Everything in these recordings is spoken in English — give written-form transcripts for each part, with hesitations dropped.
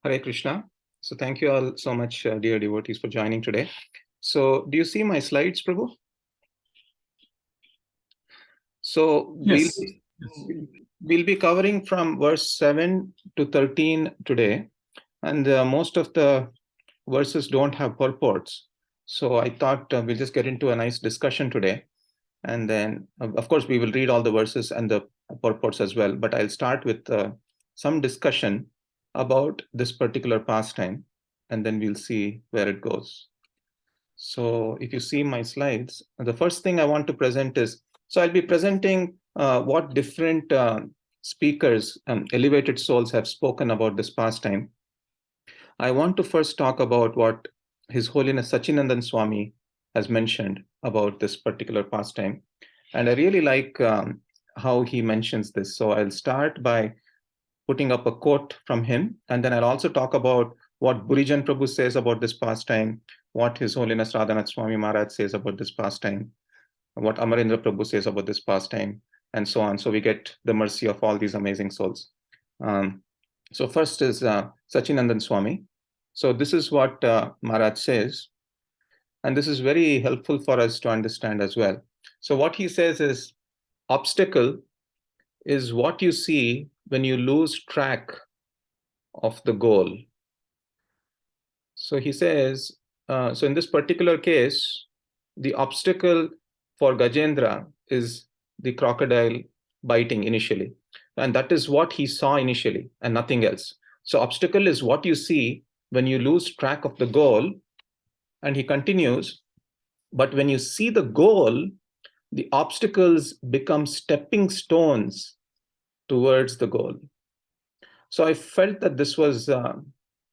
Hare Krishna. So thank you all so much, dear devotees, for joining today. So do you see my slides, Prabhu? So Yes. we'll be covering from verse 7 to 13 today. And most of the verses don't have purports. So I thought we'll just get into a nice discussion today. And then, of course, we will read all the verses and the purports as well. But I'll start with some discussion about this particular pastime, and then we'll see where it goes. So if you see my slides, the first thing I want to present is, so I'll be presenting what different speakers, elevated souls have spoken about this pastime. I want to first talk about what His Holiness Sachinandan Swami has mentioned about this particular pastime. And I really like how he mentions this. So I'll start by putting up a quote from him, and then I'll also talk about what Burijan Prabhu says about this pastime, what His Holiness Radhanath Swami Maharaj says about this pastime, what Amarendra Prabhu says about this pastime, and so on. So we get the mercy of all these amazing souls. So first is Sachinandan Swami. So this is what Maharaj says, and this is very helpful for us to understand as well. So what he says is, obstacle is what you see when you lose track of the goal. So he says, so in this particular case, the obstacle for Gajendra is the crocodile biting initially. And that is what he saw initially and nothing else. So obstacle is what you see when you lose track of the goal. And he continues, but when you see the goal, the obstacles become stepping stones towards the goal. So I felt that this was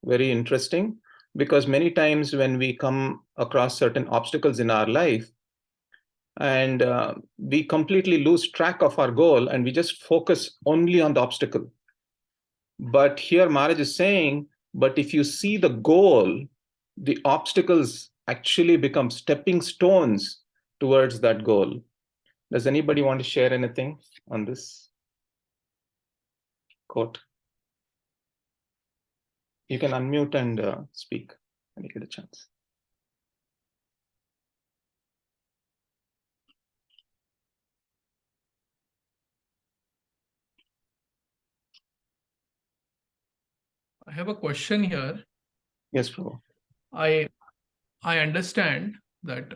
very interesting, because many times when we come across certain obstacles in our life, and we completely lose track of our goal and we just focus only on the obstacle. But here Maharaj is saying, but if you see the goal, the obstacles actually become stepping stones towards that goal. Does anybody want to share anything on this quote? You can unmute and speak when you get a chance. I have a question here. Yes, Prabhu. I understand that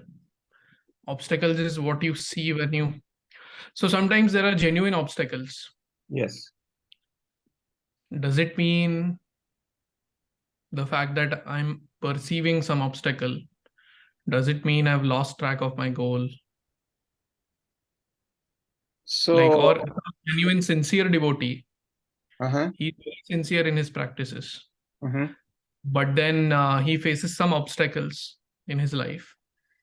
obstacles is what you see when you. So sometimes there are genuine obstacles. Yes. Does it mean the fact that I'm perceiving some obstacle? Does it mean I've lost track of my goal? Like, or So, genuine sincere devotee, uh-huh. he's very sincere in his practices, Mm-hmm. but then he faces some obstacles in his life.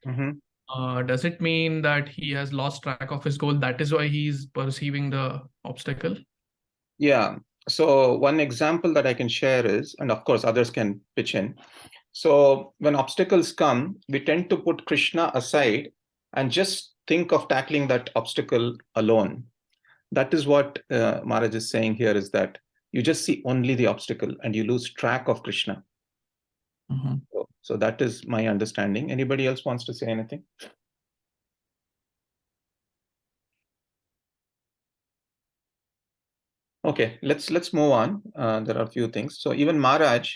Mm-hmm. Does it mean that he has lost track of his goal? That is why he's perceiving the obstacle? Yeah. So one example that I can share is, and of course others can pitch in. So when obstacles come, we tend to put Krishna aside and just think of tackling that obstacle alone. That is what Maharaj is saying here, is that you just see only the obstacle and you lose track of Krishna. Mm-hmm. So that is my understanding. Anybody else wants to say anything? Okay, let's move on. There are a few things. So even Maharaj,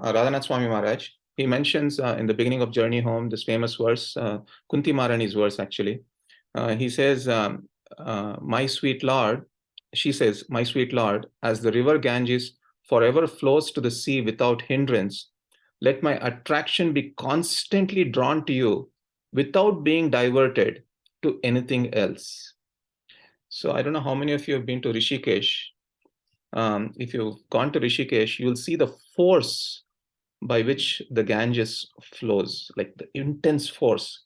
Radhanath Swami Maharaj, he mentions in the beginning of Journey Home this famous verse, Kunti Maharani's verse actually. He says, my sweet Lord, she says, my sweet Lord, as the river Ganges forever flows to the sea without hindrance, let my attraction be constantly drawn to you without being diverted to anything else. So I don't know how many of you have been to Rishikesh. If you've gone to Rishikesh, you'll see the force by which the Ganges flows, like the intense force.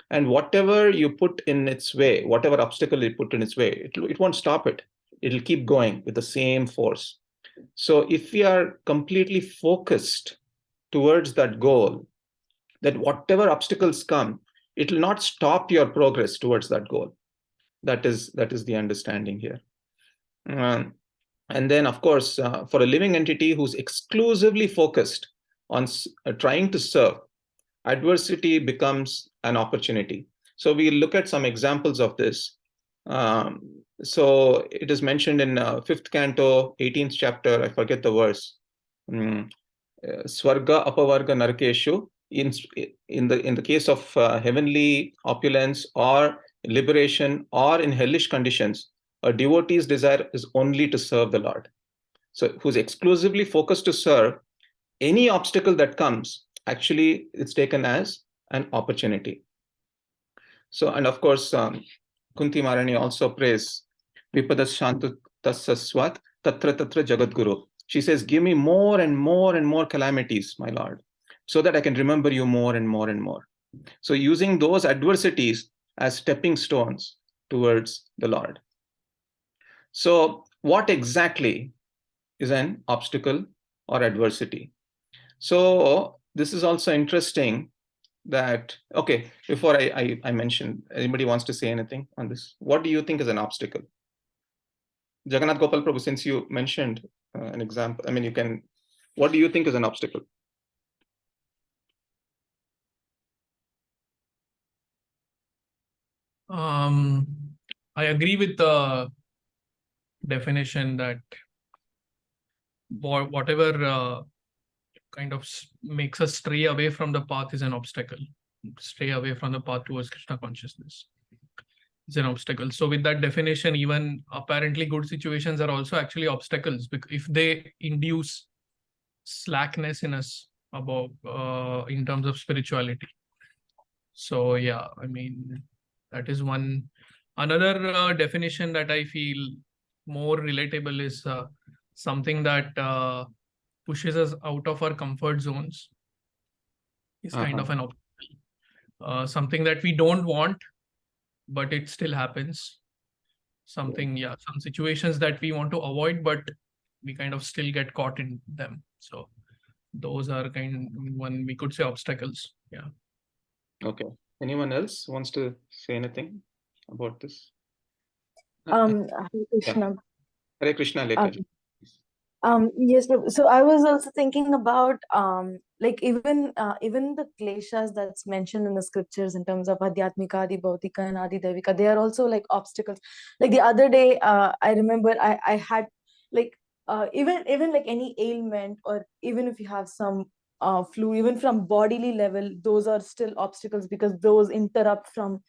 And whatever you put in its way, whatever obstacle you put in its way, it won't stop it. It'll keep going with the same force. So if we are completely focused towards that goal, that whatever obstacles come, it will not stop your progress towards that goal. That is the understanding here. Um, And then, of course, for a living entity who's exclusively focused on trying to serve, adversity becomes an opportunity. So we look at some examples of this. So it is mentioned in 5th canto, 18th chapter, I forget the verse. Swarga apavarga narakeshu. In the case of heavenly opulence or liberation, or in hellish conditions, a devotee's desire is only to serve the Lord. So who's exclusively focused to serve, any obstacle that comes, actually it's taken as an opportunity. So, and of course, Kunti Marani also prays Vipadas Shantu Tassaswat Tatra Tatra Jagat Guru. She says, give me more and more and more calamities, my Lord, so that I can remember you more and more and more. So using those adversities as stepping stones towards the Lord. So what exactly is an obstacle or adversity? So this is also interesting that, okay, before I mentioned, anybody wants to say anything on this? What do you think is an obstacle? Jagannath Gopal Prabhu, since you mentioned an example, I mean, what do you think is an obstacle? I agree with the definition that whatever kind of makes us stray away from the path is an obstacle. Stray away from the path towards Krishna consciousness is an obstacle. So with that definition, even apparently good situations are also actually obstacles, because if they induce slackness in us about in terms of spirituality. So yeah, I mean, that is one. Another definition that I feel more relatable is something that pushes us out of our comfort zones is kind of an obstacle. Something that we don't want, but it still happens. Something, yeah, some situations that we want to avoid, but we kind of still get caught in them. So those are one we could say obstacles. Yeah. Okay. Anyone else wants to say anything about this? Hare Yeah. Krishna. Hare Krishna, Lekha. Yes, Prabhu. So I was also thinking about like even the kleshas that's mentioned in the scriptures in terms of adhyatmika, adi bhautika, and adi devika, they are also like obstacles. Like the other day, I remember I had like even like any ailment, or even if you have some flu, even from bodily level, those are still obstacles, because those interrupt from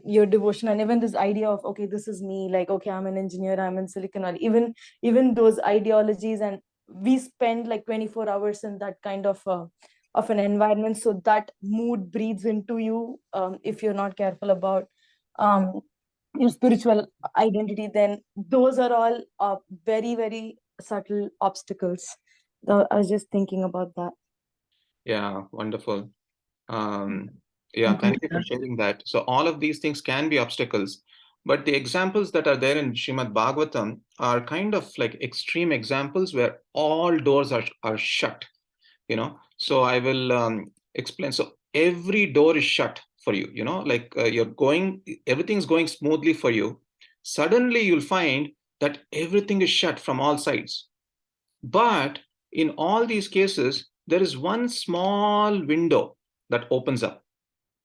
your devotion. And even this idea of, okay, this is me, like, okay, I'm an engineer, I'm in Silicon Valley, even those ideologies, and we spend like 24 hours in that kind of an environment, so that mood breathes into you. If you're not careful about um your spiritual identity, then those are all very, very subtle obstacles. I was just thinking about that. Yeah, wonderful. Yeah, thank you for sharing that. So all of these things can be obstacles, but the examples that are there in Srimad Bhagavatam are kind of like extreme examples where all doors are shut, So I will explain. So every door is shut for you, like everything's going smoothly for you. Suddenly you'll find that everything is shut from all sides. But in all these cases, there is one small window that opens up.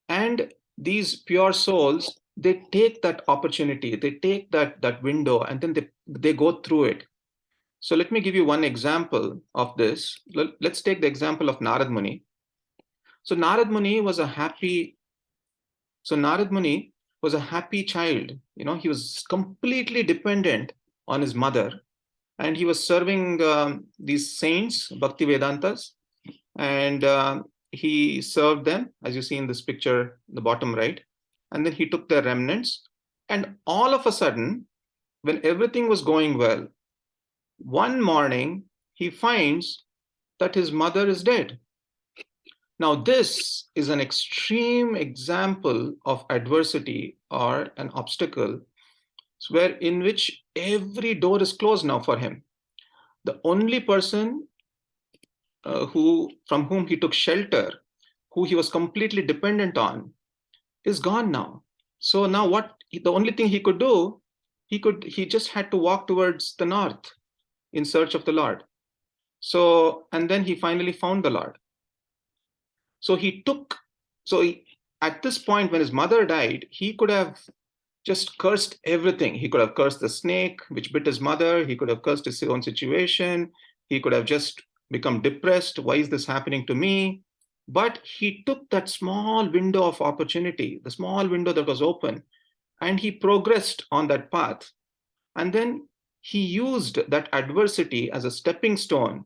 And these pure souls, they take that opportunity, they take that window, and then they go through it. So let me give you one example of this. Let's take the example of Narad Muni. So Narad Muni was a happy child. He was completely dependent on his mother, and he was serving these saints, Bhakti Vedantas, and he served them, as you see in this picture, the bottom right, and then he took their remnants. And all of a sudden, when everything was going well, one morning he finds that his mother is dead. Now, this is an extreme example of adversity or an obstacle, where in which every door is closed now for him. The only person from whom he took shelter, who he was completely dependent on, is gone now. So now the only thing he could do, he just had to walk towards the north in search of the Lord. So, and then he finally found the Lord. So at this point, when his mother died, he could have just cursed everything. He could have cursed the snake which bit his mother. He could have cursed his own situation. He could have just become depressed. Why is this happening to me? But he took that small window of opportunity, the small window that was open, and he progressed on that path. And then he used that adversity as a stepping stone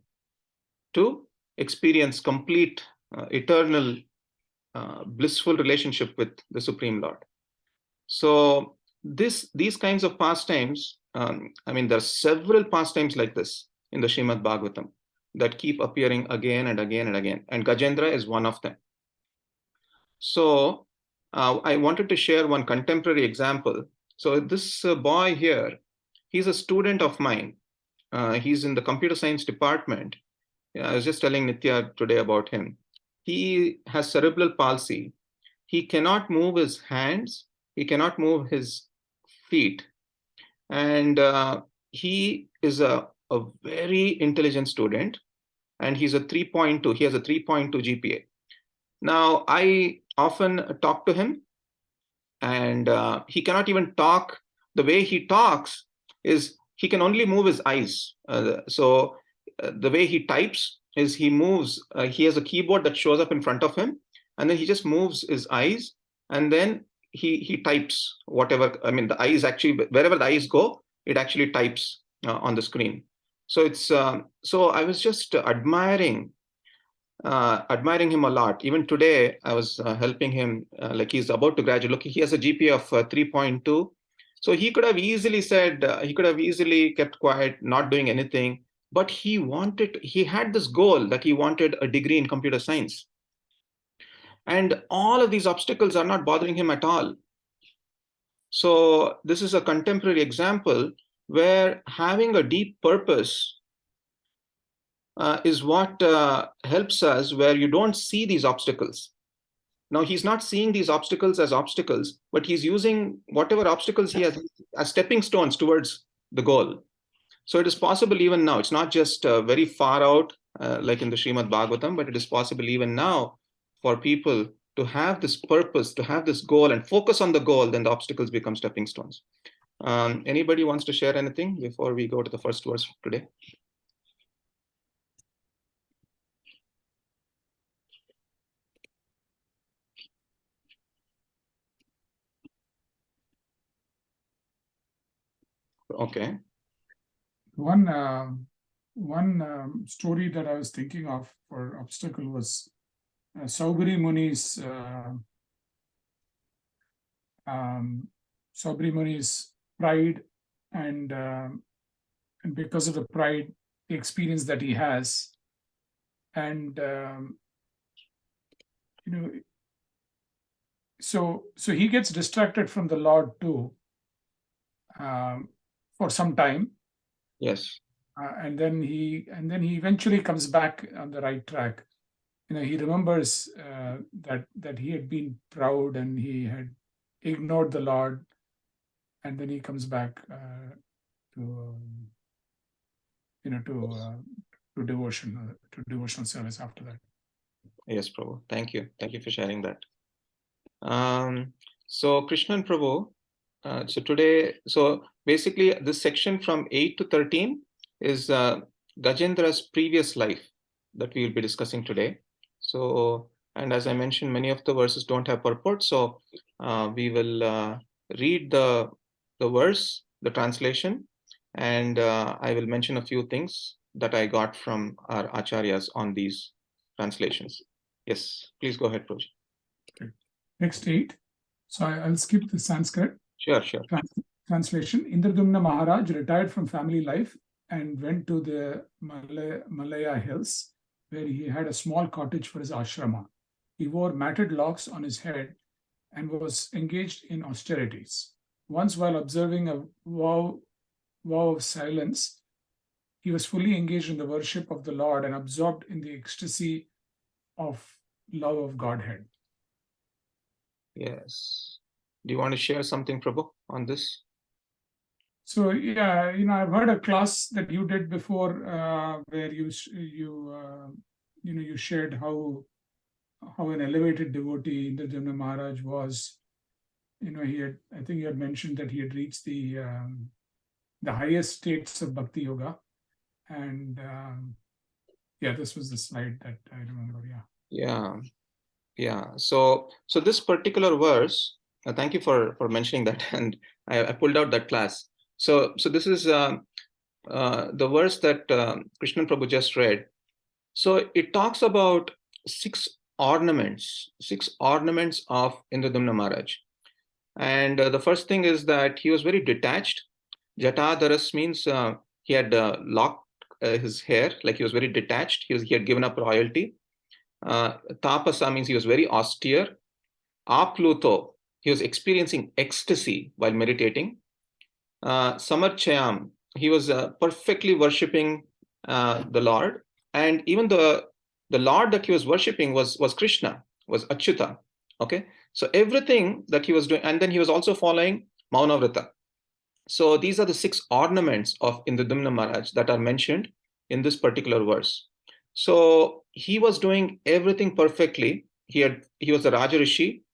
to experience complete, eternal, blissful relationship with the Supreme Lord. So these kinds of pastimes, I mean, there are several pastimes like this in the Srimad Bhagavatam that keep appearing again and again and again. And Gajendra is one of them. So I wanted to share one contemporary example. So this boy here, he's a student of mine. He's in the computer science department. I was just telling Nitya today about him. He has cerebral palsy. He cannot move his hands. He cannot move his feet. And he is a very intelligent student. And he's a 3.2. He has a 3.2 GPA. Now, I often talk to him, and he cannot even talk. The way he talks is he can only move his eyes. So the way he types is he moves, he has a keyboard that shows up in front of him, and then he just moves his eyes, and then he types whatever. I mean, the eyes actually, wherever the eyes go, it actually types on the screen. So it's so I was just admiring him a lot. Even today, I was helping him, like he's about to graduate. Look, he has a GPA of 3.2. So he could have easily said, he could have easily kept quiet, not doing anything. But he had this goal that he wanted a degree in computer science. And all of these obstacles are not bothering him at all. So this is a contemporary example where having a deep purpose is what helps us, where you don't see these obstacles. Now, he's not seeing these obstacles as obstacles, but he's using whatever obstacles he has as stepping stones towards the goal. So it is possible even now. It's not just very far out, like in the Srimad Bhagavatam, but it is possible even now for people to have this purpose, to have this goal and focus on the goal, then the obstacles become stepping stones. Anybody wants to share anything before we go to the first verse today? Okay. One story that I was thinking of for obstacle was Saubhari Muni's pride, and because of the pride, the experience that he has, and so he gets distracted from the Lord too, for some time. Yes. And then he eventually comes back on the right track. He remembers that he had been proud and he had ignored the Lord, and then he comes back to devotional service after that. Yes, Prabhu. Thank you. Thank you for sharing that. So Krishnan Prabhu, so today, so basically this section from 8 to 13 is Gajendra's previous life that we will be discussing today. So, and as I mentioned, many of the verses don't have purport. So we will read the verse, the translation, and I will mention a few things that I got from our acharyas on these translations. Yes, please go ahead, Prabhu. Okay. Next 8. So I'll skip the Sanskrit. Sure. Translation. Indradumna Maharaj retired from family life and went to the Malaya hills, where he had a small cottage for his ashrama. He wore matted locks on his head and was engaged in austerities. Once, while observing a vow of silence, he was fully engaged in the worship of the Lord and absorbed in the ecstasy of love of Godhead. Yes. Do you want to share something, Prabhu, on this? So yeah, I've heard a class that you did before, where you shared how an elevated devotee Indradumna Maharaj was. I think you had mentioned that he had reached the highest states of bhakti yoga, and yeah, this was the slide that I remember. Yeah. So this particular verse, thank you for mentioning that, and I pulled out that class. So this is the verse that Krishnan Prabhu just read. So it talks about six ornaments of Indradumna Maharaj. And the first thing is that he was very detached. Jatadaras means he had locked his hair, like he was very detached. He had given up royalty. Tapasa means he was very austere. Apluto, he was experiencing ecstasy while meditating. Samarchayam, he was perfectly worshipping the Lord. And even the Lord that he was worshipping was Krishna, was Achyuta. Okay, so everything that he was doing, and then he was also following Maunavrata. So these are the six ornaments of Indradumna Maharaj that are mentioned in this particular verse. So he was doing everything perfectly. He was a Raja Rishi,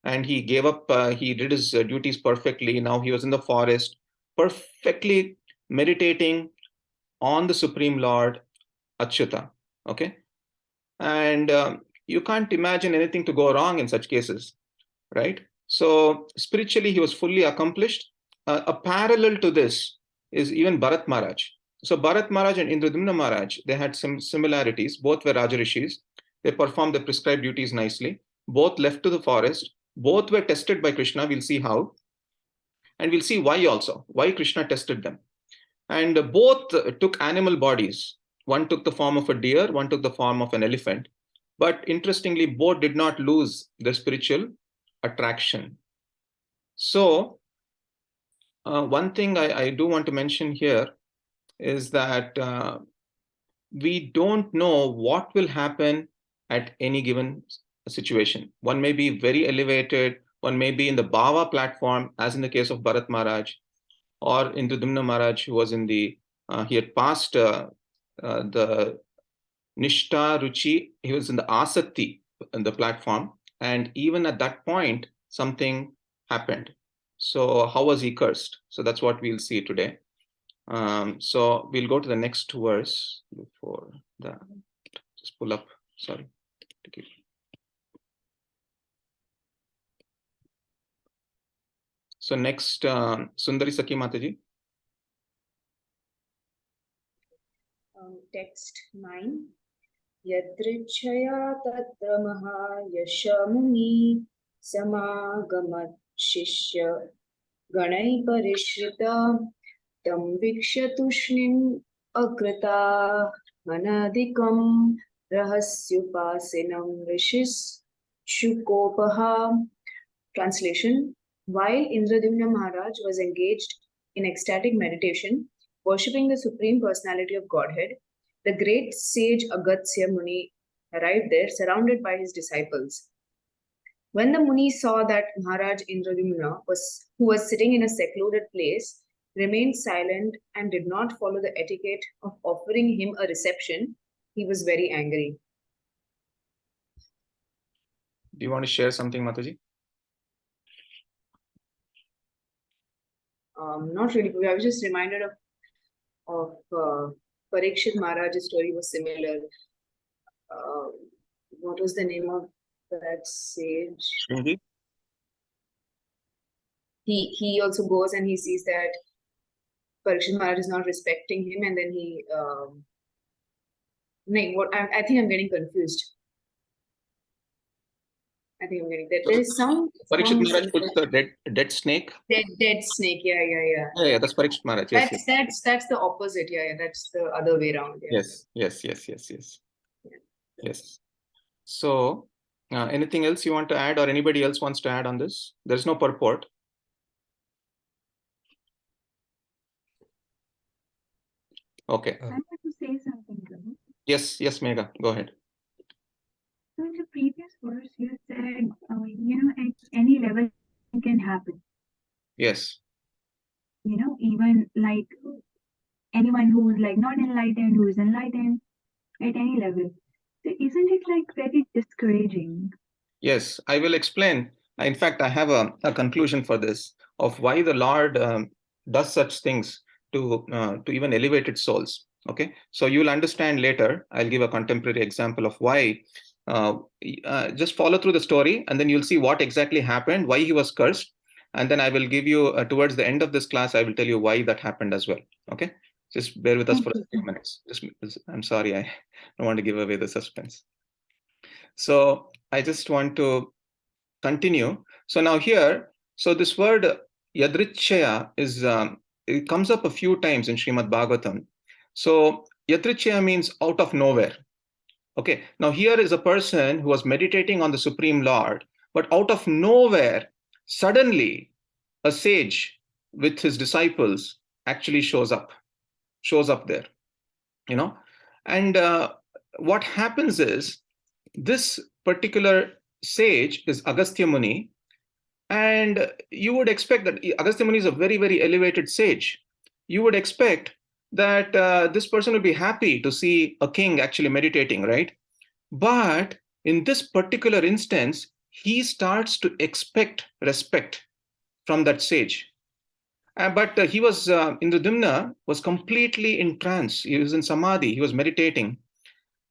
and he gave up. He did his duties perfectly. Now he was in the forest, perfectly meditating on the Supreme Lord Achyuta. Okay, and you can't imagine anything to go wrong in such cases, right? So spiritually, he was fully accomplished. A parallel to this is even Bharat Maharaj. So Bharat Maharaj and Indradumna Maharaj, they had some similarities. Both were Rajarishis. They performed the prescribed duties nicely. Both left to the forest. Both were tested by Krishna. We'll see how. And we'll see why also, why Krishna tested them. And both took animal bodies. One took the form of a deer, one took the form of an elephant. But interestingly, both did not lose their spiritual attraction. So one thing I do want to mention here is that we don't know what will happen at any given situation. One may be very elevated, one may be in the Bhava platform, as in the case of Bharat Maharaj, or Indradumna Maharaj, who was in the, he had passed the Nishta Ruchi, he was in the Asakti, in the platform, and even at that point, something happened. So how was he cursed? So that's what we'll see today. So we'll go to the next verse before that. Just pull up, sorry. So next, Sundari Saki Mataji. Text 9. Yadrichaya tatra mahayashamuni samagamat shishya ganai parishrita tam vikshatushnim akrita anadikam rahasyupasinam rishis shukopaha. Translation: While Indradumna Maharaj was engaged in ecstatic meditation, worshipping the Supreme Personality of Godhead, the great sage Agastya Muni arrived there surrounded by his disciples. When the Muni saw that Maharaj Indradumna, who was sitting in a secluded place, remained silent and did not follow the etiquette of offering him a reception, he was very angry. Do you want to share something, Mataji? Not really. I was just reminded of Parikshit Maharaj's story was similar. What was the name of that sage? Shringi? He also goes and he sees that Parikshit Maharaj is not respecting him, and then he I think I'm getting confused. I think I'm getting that. There is some Parikshit Maharaj puts the dead snake. Dead snake. Yeah. Yeah, that's Parikshit Maharaj. Yes, That's the opposite. Yeah, that's the other way around. Yeah. Yes. So, anything else you want to add, or anybody else wants to add on this? There's no purport. Okay. I want to say something, Prabhu. Yes, Megha, go ahead. So in the previous verse, you said, at any level it can happen. Yes. even like anyone who's like not enlightened, who is enlightened at any level. So isn't it like very discouraging? Yes, I will explain. In fact, I have a conclusion for this of why the Lord does such things to even elevated souls. Okay, so you'll understand later. I'll give a contemporary example of why. Just follow through the story, and then you'll see what exactly happened, why he was cursed, and then I will give you towards the end of this class. I will tell you why that happened as well. Okay, just bear with us for a few minutes. I'm sorry, I don't want to give away the suspense. So I just want to continue. So now here, so this word yadrichya is it comes up a few times in Srimad Bhagavatam. So yadrichya means out of nowhere. Okay, now here is a person who was meditating on the Supreme Lord, but out of nowhere, suddenly a sage with his disciples actually shows up there, and what happens is this particular sage is Agastya Muni, and you would expect that Agastya Muni is a very, very elevated sage. You would expect that this person would be happy to see a king actually meditating, right? But in this particular instance, he starts to expect respect from that sage. But he was, Indradumna was completely in trance. He was in samadhi, he was meditating.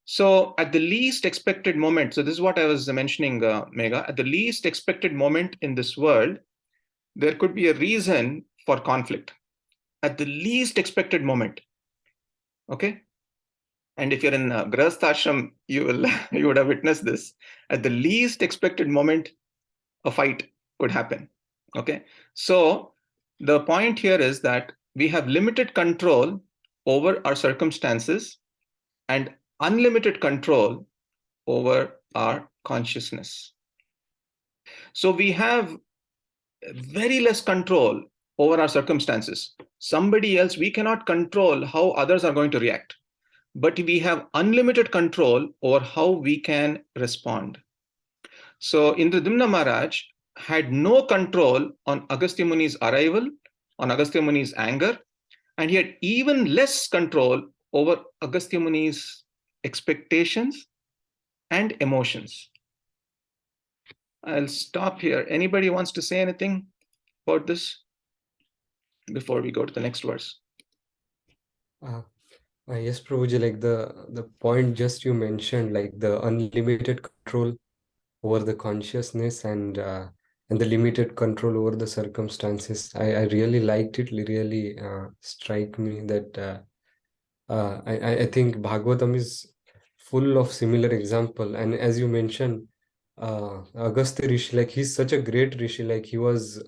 So at the least expected moment, so this is what I was mentioning, Megha, at the least expected moment in this world, there could be a reason for conflict. At the least expected moment. Okay? And if you're in Grahasthashram, you would have witnessed this. At the least expected moment, a fight could happen. Okay? So the point here is that we have limited control over our circumstances and unlimited control over our consciousness. So we have very less control over our circumstances. Somebody else, we cannot control how others are going to react, but we have unlimited control over how we can respond. So Indradumna Maharaj had no control on Agastya Muni's arrival, on Agastya Muni's anger, and he had even less control over Agastya Muni's expectations and emotions. I'll stop here. Anybody wants to say anything about this before we go to the next verse? Yes, Prabhuji, like the point just you mentioned, like the unlimited control over the consciousness and the limited control over the circumstances. I really liked it. Really strike me that I think Bhagavatam is full of similar example. And as you mentioned, Agastya Rishi, like he's such a great Rishi. Like he was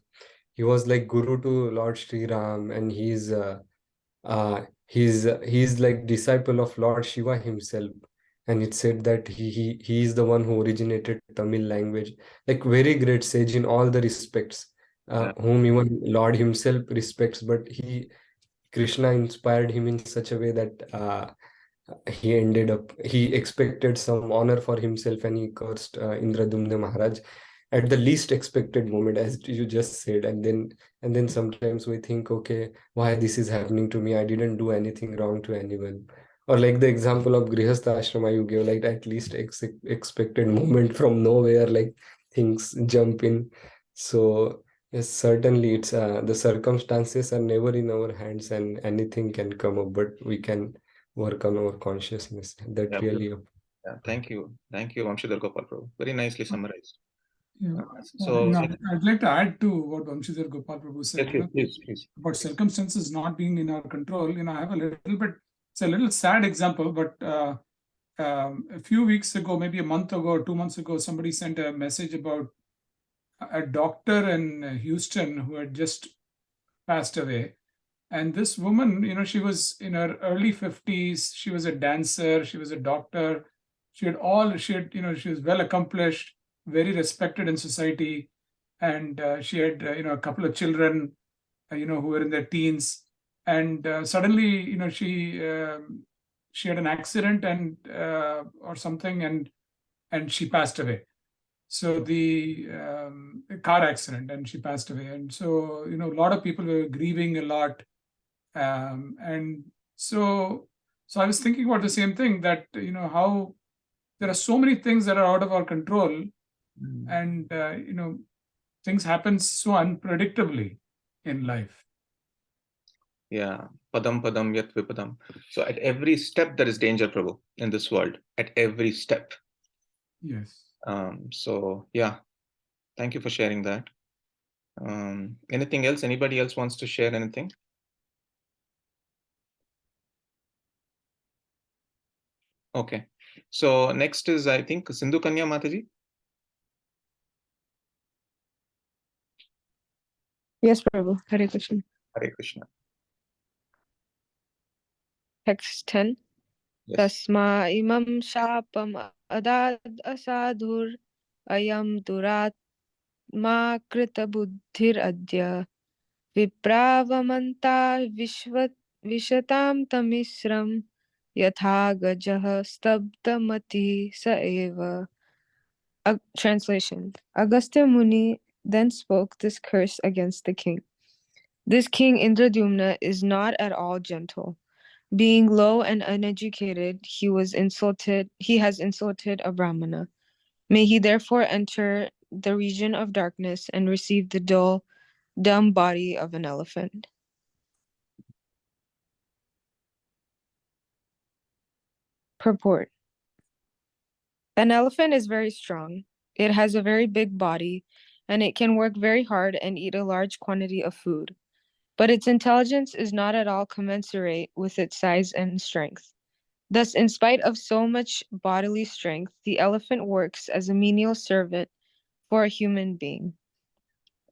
like guru to Lord Sri Ram, and he's like disciple of Lord Shiva himself. And it said that he is the one who originated Tamil language. Like very great sage in all the respects, whom even Lord himself respects. But Krishna inspired him in such a way that he expected some honor for himself, and he cursed Indradumna Maharaj at the least expected moment, as you just said. And then sometimes we think, okay, why this is happening to me? I didn't do anything wrong to anyone. Or like the example of Grihastha Ashrama you gave, like at least expected moment from nowhere, like things jump in. So yes, certainly it's the circumstances are never in our hands, and anything can come up, but we can work on our consciousness. That Yeah, really yeah, thank you, Vamshidhar Gopal Prabhu. Very nicely summarized. Yeah. So I'd like to add to what Vamshidhar Gopal Prabhu said. please. About circumstances not being in our control. I have a little bit. It's a little sad example, but a few weeks ago, maybe a month ago or 2 months ago, somebody sent a message about a doctor in Houston who had just passed away. And this woman, she was in her early 50s. She was a dancer. She was a doctor. She was well accomplished, very respected in society. And she had, a couple of children, who were in their teens. And suddenly, she had an accident or something, and she passed away. So the car accident, and she passed away. And so, a lot of people were grieving a lot. And so I was thinking about the same thing, that, how there are so many things that are out of our control, and, things happen so unpredictably in life. Yeah, padam padam yat vipadam. So at every step there is danger, Prabhu, in this world. At every step. Yes. So yeah, thank you for sharing that. Anything else? Anybody else wants to share anything? Okay. So next is, I think, Sindhu Kanya Mataji. Yes, Prabhu. Hare Krishna. Hare Krishna. Text 10. Yes. Tasma imam shapam adad asadhur ayam duratma krita buddhir adya vipravamanta vishatam tamisram yatha gajah stabdamati sa eva. Translation. Agastya Muni then spoke this curse against the king. This king Indradyumna is not at all gentle. Being low and uneducated, he has insulted a Brahmana. May he therefore enter the region of darkness and receive the dumb body of an elephant. Purport. An elephant is very strong. It has a very big body, and it can work very hard and eat a large quantity of food. But its intelligence is not at all commensurate with its size and strength. Thus, in spite of so much bodily strength, the elephant works as a menial servant for a human being.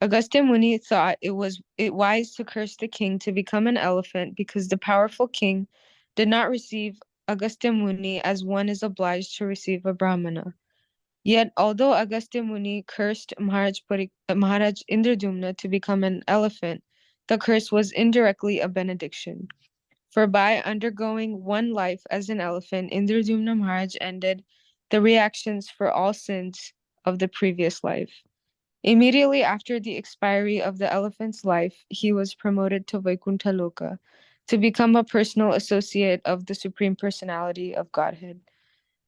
Agastya Muni thought it wise to curse the king to become an elephant because the powerful king did not receive Agastya Muni as one is obliged to receive a Brahmana. Yet, although Agastya Muni cursed Maharaj Indradyumna to become an elephant, the curse was indirectly a benediction. For by undergoing one life as an elephant, Indradyumna Maharaj ended the reactions for all sins of the previous life. Immediately after the expiry of the elephant's life, he was promoted to Vaikuntha Loka to become a personal associate of the Supreme Personality of Godhead,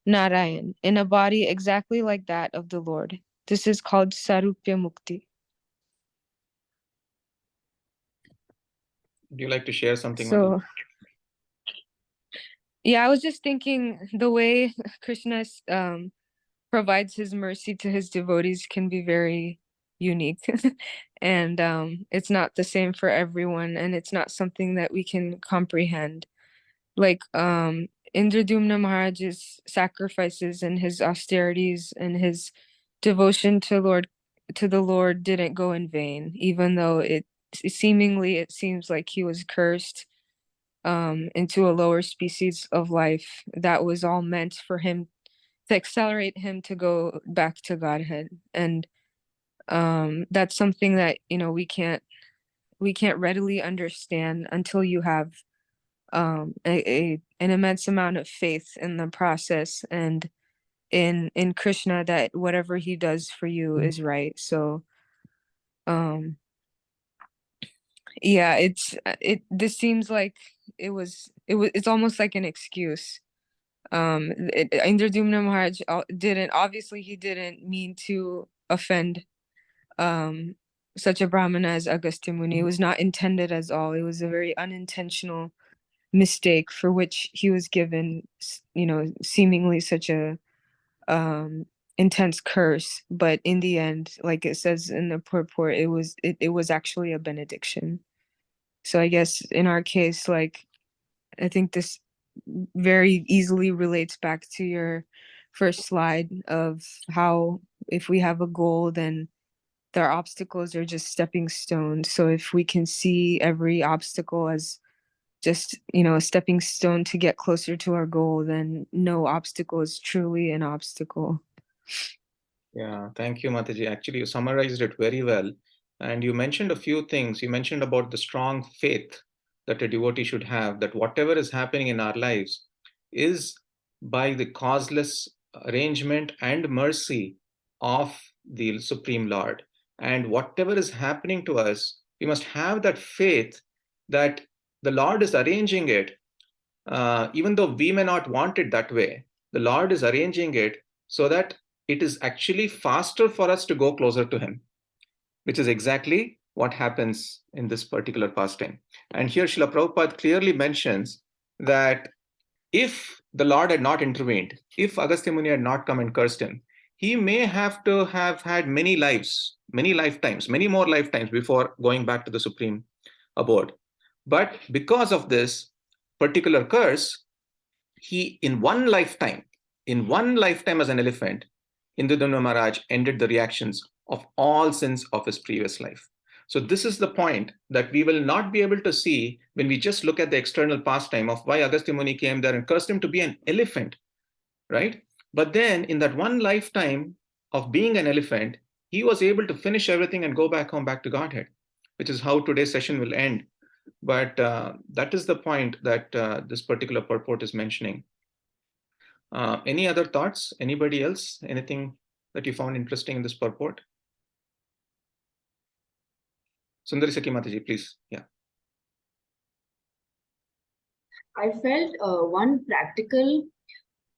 Narayan, in a body exactly like that of the Lord. This is called Sarupya Mukti. Would you like to share something, Mataji? So, yeah, I was just thinking the way Krishna provides his mercy to his devotees can be very unique. And it's not the same for everyone, and it's not something that we can comprehend. Like Indradyumna Maharaj's sacrifices and his austerities and his devotion to the Lord didn't go in vain, even though it seems like he was cursed into a lower species of life. That was all meant for him to accelerate him to go back to Godhead. And that's something that we can't readily understand until you have an immense amount of faith in the process and in Krishna, that whatever he does for you is right. So yeah, this seems like it's almost like an excuse. Indradyumna Maharaj he didn't mean to offend such a Brahmana as Agastya Muni. It was not intended as all. It was a very unintentional mistake for which he was given, seemingly such a intense curse. But in the end, like it says in the purport, it was actually a benediction. So I guess in our case, like, I think this very easily relates back to your first slide of how if we have a goal, then their obstacles are just stepping stones. So if we can see every obstacle as just, a stepping stone to get closer to our goal, then no obstacle is truly an obstacle. Yeah, thank you, Mataji. Actually, you summarized it very well. And you mentioned a few things. You mentioned about the strong faith that a devotee should have, that whatever is happening in our lives is by the causeless arrangement and mercy of the Supreme Lord. And whatever is happening to us, we must have that faith that the Lord is arranging it, even though we may not want it that way. The Lord is arranging it so that it is actually faster for us to go closer to Him, which is exactly what happens in this particular pastime. And here Srila Prabhupada clearly mentions that if the Lord had not intervened, if Agastya Muni had not come and cursed him, he may have to have had many lives, many lifetimes, many more lifetimes before going back to the Supreme Abode. But because of this particular curse, he, in one lifetime as an elephant, Indradumna Maharaj ended the reactions of all sins of his previous life. So this is the point that we will not be able to see when we just look at the external pastime of why Agastya Muni came there and cursed him to be an elephant, right? But then in that one lifetime of being an elephant, he was able to finish everything and go back home, back to Godhead, which is how today's session will end. But that is the point that this particular purport is mentioning. Any other thoughts? Anybody else? Anything that you found interesting in this purport? Sundari Saki Mataji, please. Yeah. I felt one practical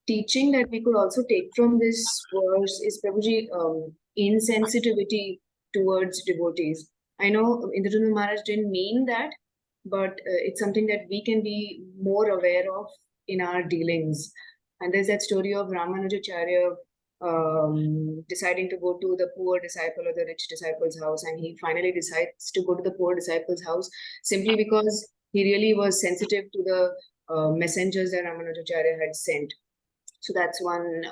teaching that we could also take from this verse is Prabhuji, insensitivity towards devotees. I know Indradumna Maharaj didn't mean that, but it's something that we can be more aware of in our dealings. And there's that story of Ramanujacharya deciding to go to the poor disciple or the rich disciple's house, and he finally decides to go to the poor disciple's house simply because he really was sensitive to the messengers that Ramanujacharya had sent. So that's one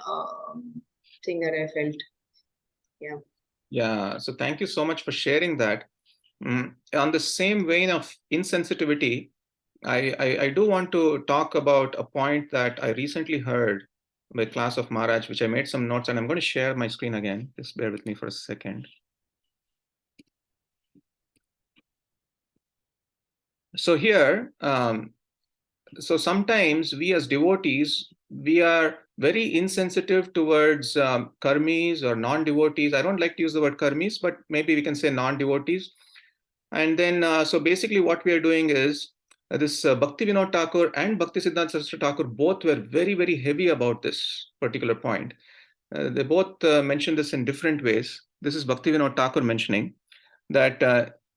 thing that I felt. Yeah. Yeah. So thank you so much for sharing that. On the same vein of insensitivity, I do want to talk about a point that I recently heard by class of Maharaj, which I made some notes, and I'm going to share my screen again. Just bear with me for a second. So here, so sometimes we as devotees, we are very insensitive towards karmis or non-devotees. I don't like to use the word karmis, but maybe we can say non-devotees. And then, so basically what we are doing is this Bhakti Vinod Thakur and Bhakti Siddhanta Saraswati Thakur both were very, very heavy about this particular point. They both mentioned this in different ways. This is Bhakti Vinod Thakur mentioning that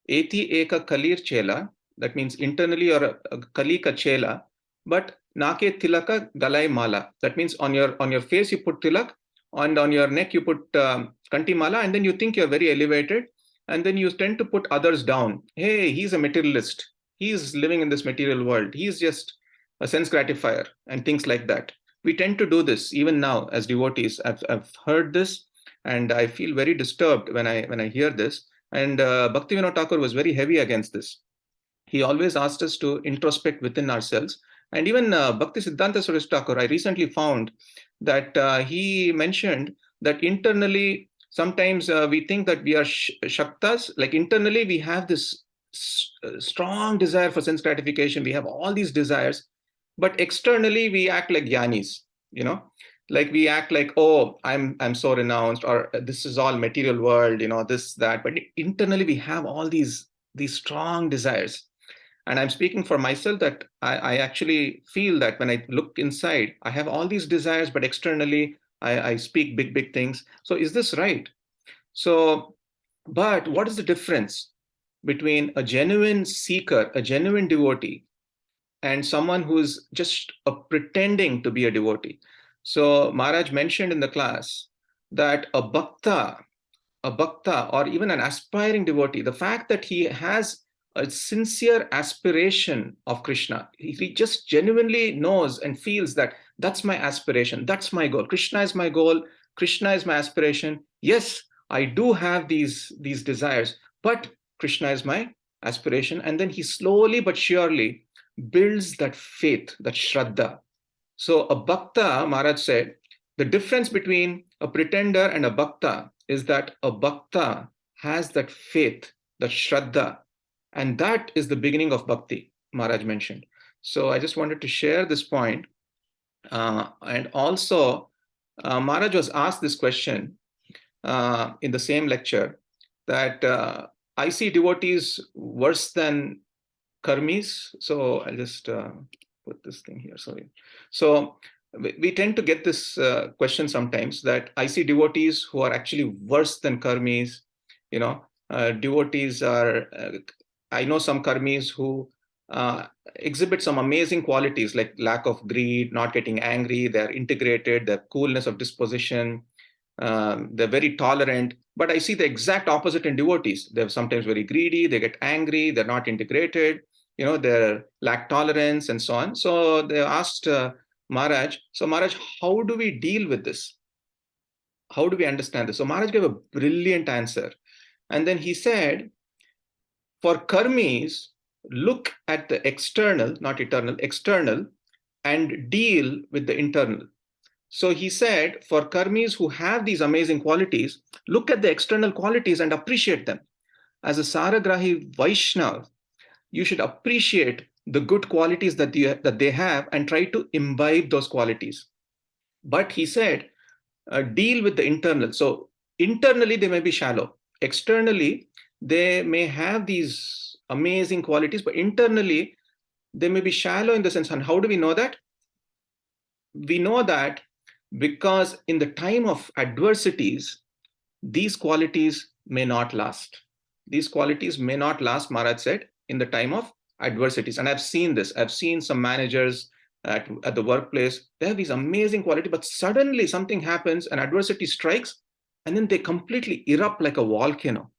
Eti Eka Kalir Chela, that means internally or Kali Ka Chela, but Nake Tilaka Galai Mala. That means on your face you put tilak, and on your neck you put Kanti Mala, and then you think you're very elevated. And then you tend to put others down. Hey, he's a materialist. He's living in this material world. He's just a sense gratifier and things like that. We tend to do this even now as devotees. I've heard this, and I feel very disturbed when I hear this. And Bhakti Vinod Thakur was very heavy against this. He always asked us to introspect within ourselves. And even Bhakti Siddhanta Saraswati Thakur, I recently found that he mentioned that internally, sometimes we think that we are shaktas, like internally we have this strong desire for sense gratification. We have all these desires, but externally we act like jnanis, you know, like we act like, oh, I'm so renounced, or this is all material world, you know, this, that. But internally we have all these strong desires. And I'm speaking for myself that I actually feel that when I look inside, I have all these desires, but externally I speak big, big things. So is this right? So, but what is the difference between a genuine seeker, a genuine devotee, and someone who's just pretending to be a devotee? So Maharaj mentioned in the class that a bhakta, or even an aspiring devotee, the fact that he has a sincere aspiration of Krishna, he just genuinely knows and feels that that's my aspiration, that's my goal. Krishna is my goal, Krishna is my aspiration. Yes, I do have these desires, but Krishna is my aspiration. And then he slowly but surely builds that faith, that shraddha. So a bhakta, Maharaj said, the difference between a pretender and a bhakta is that a bhakta has that faith, that shraddha, and that is the beginning of bhakti, Maharaj mentioned. So I just wanted to share this point. And also, Maharaj was asked this question in the same lecture that I see devotees worse than karmis. So I'll just put this thing here. Sorry. So we tend to get this question sometimes that I see devotees who are actually worse than karmis. You know, devotees are. I know some karmis who exhibit some amazing qualities like lack of greed, not getting angry. They're integrated. Their coolness of disposition. They're very tolerant, but I see the exact opposite in devotees. They're sometimes very greedy, they get angry, they're not integrated, they lack tolerance and so on. So they asked Maharaj, so Maharaj, how do we deal with this? How do we understand this? So Maharaj gave a brilliant answer. And then he said, for karmis, look at the external, not eternal, external, and deal with the internal. So he said, for karmis who have these amazing qualities, look at the external qualities and appreciate them. As a Saragrahi Vaishnav, you should appreciate the good qualities that they have and try to imbibe those qualities. But he said, deal with the internal. So internally, they may be shallow. Externally, they may have these amazing qualities, but internally, they may be shallow in the sense. And how do we know that? We know that because in the time of adversities, these qualities may not last. These qualities may not last, Maharaj said, in the time of adversities. And I've seen this. I've seen some managers at the workplace. They have these amazing qualities, but suddenly something happens and adversity strikes, and then they completely erupt like a volcano.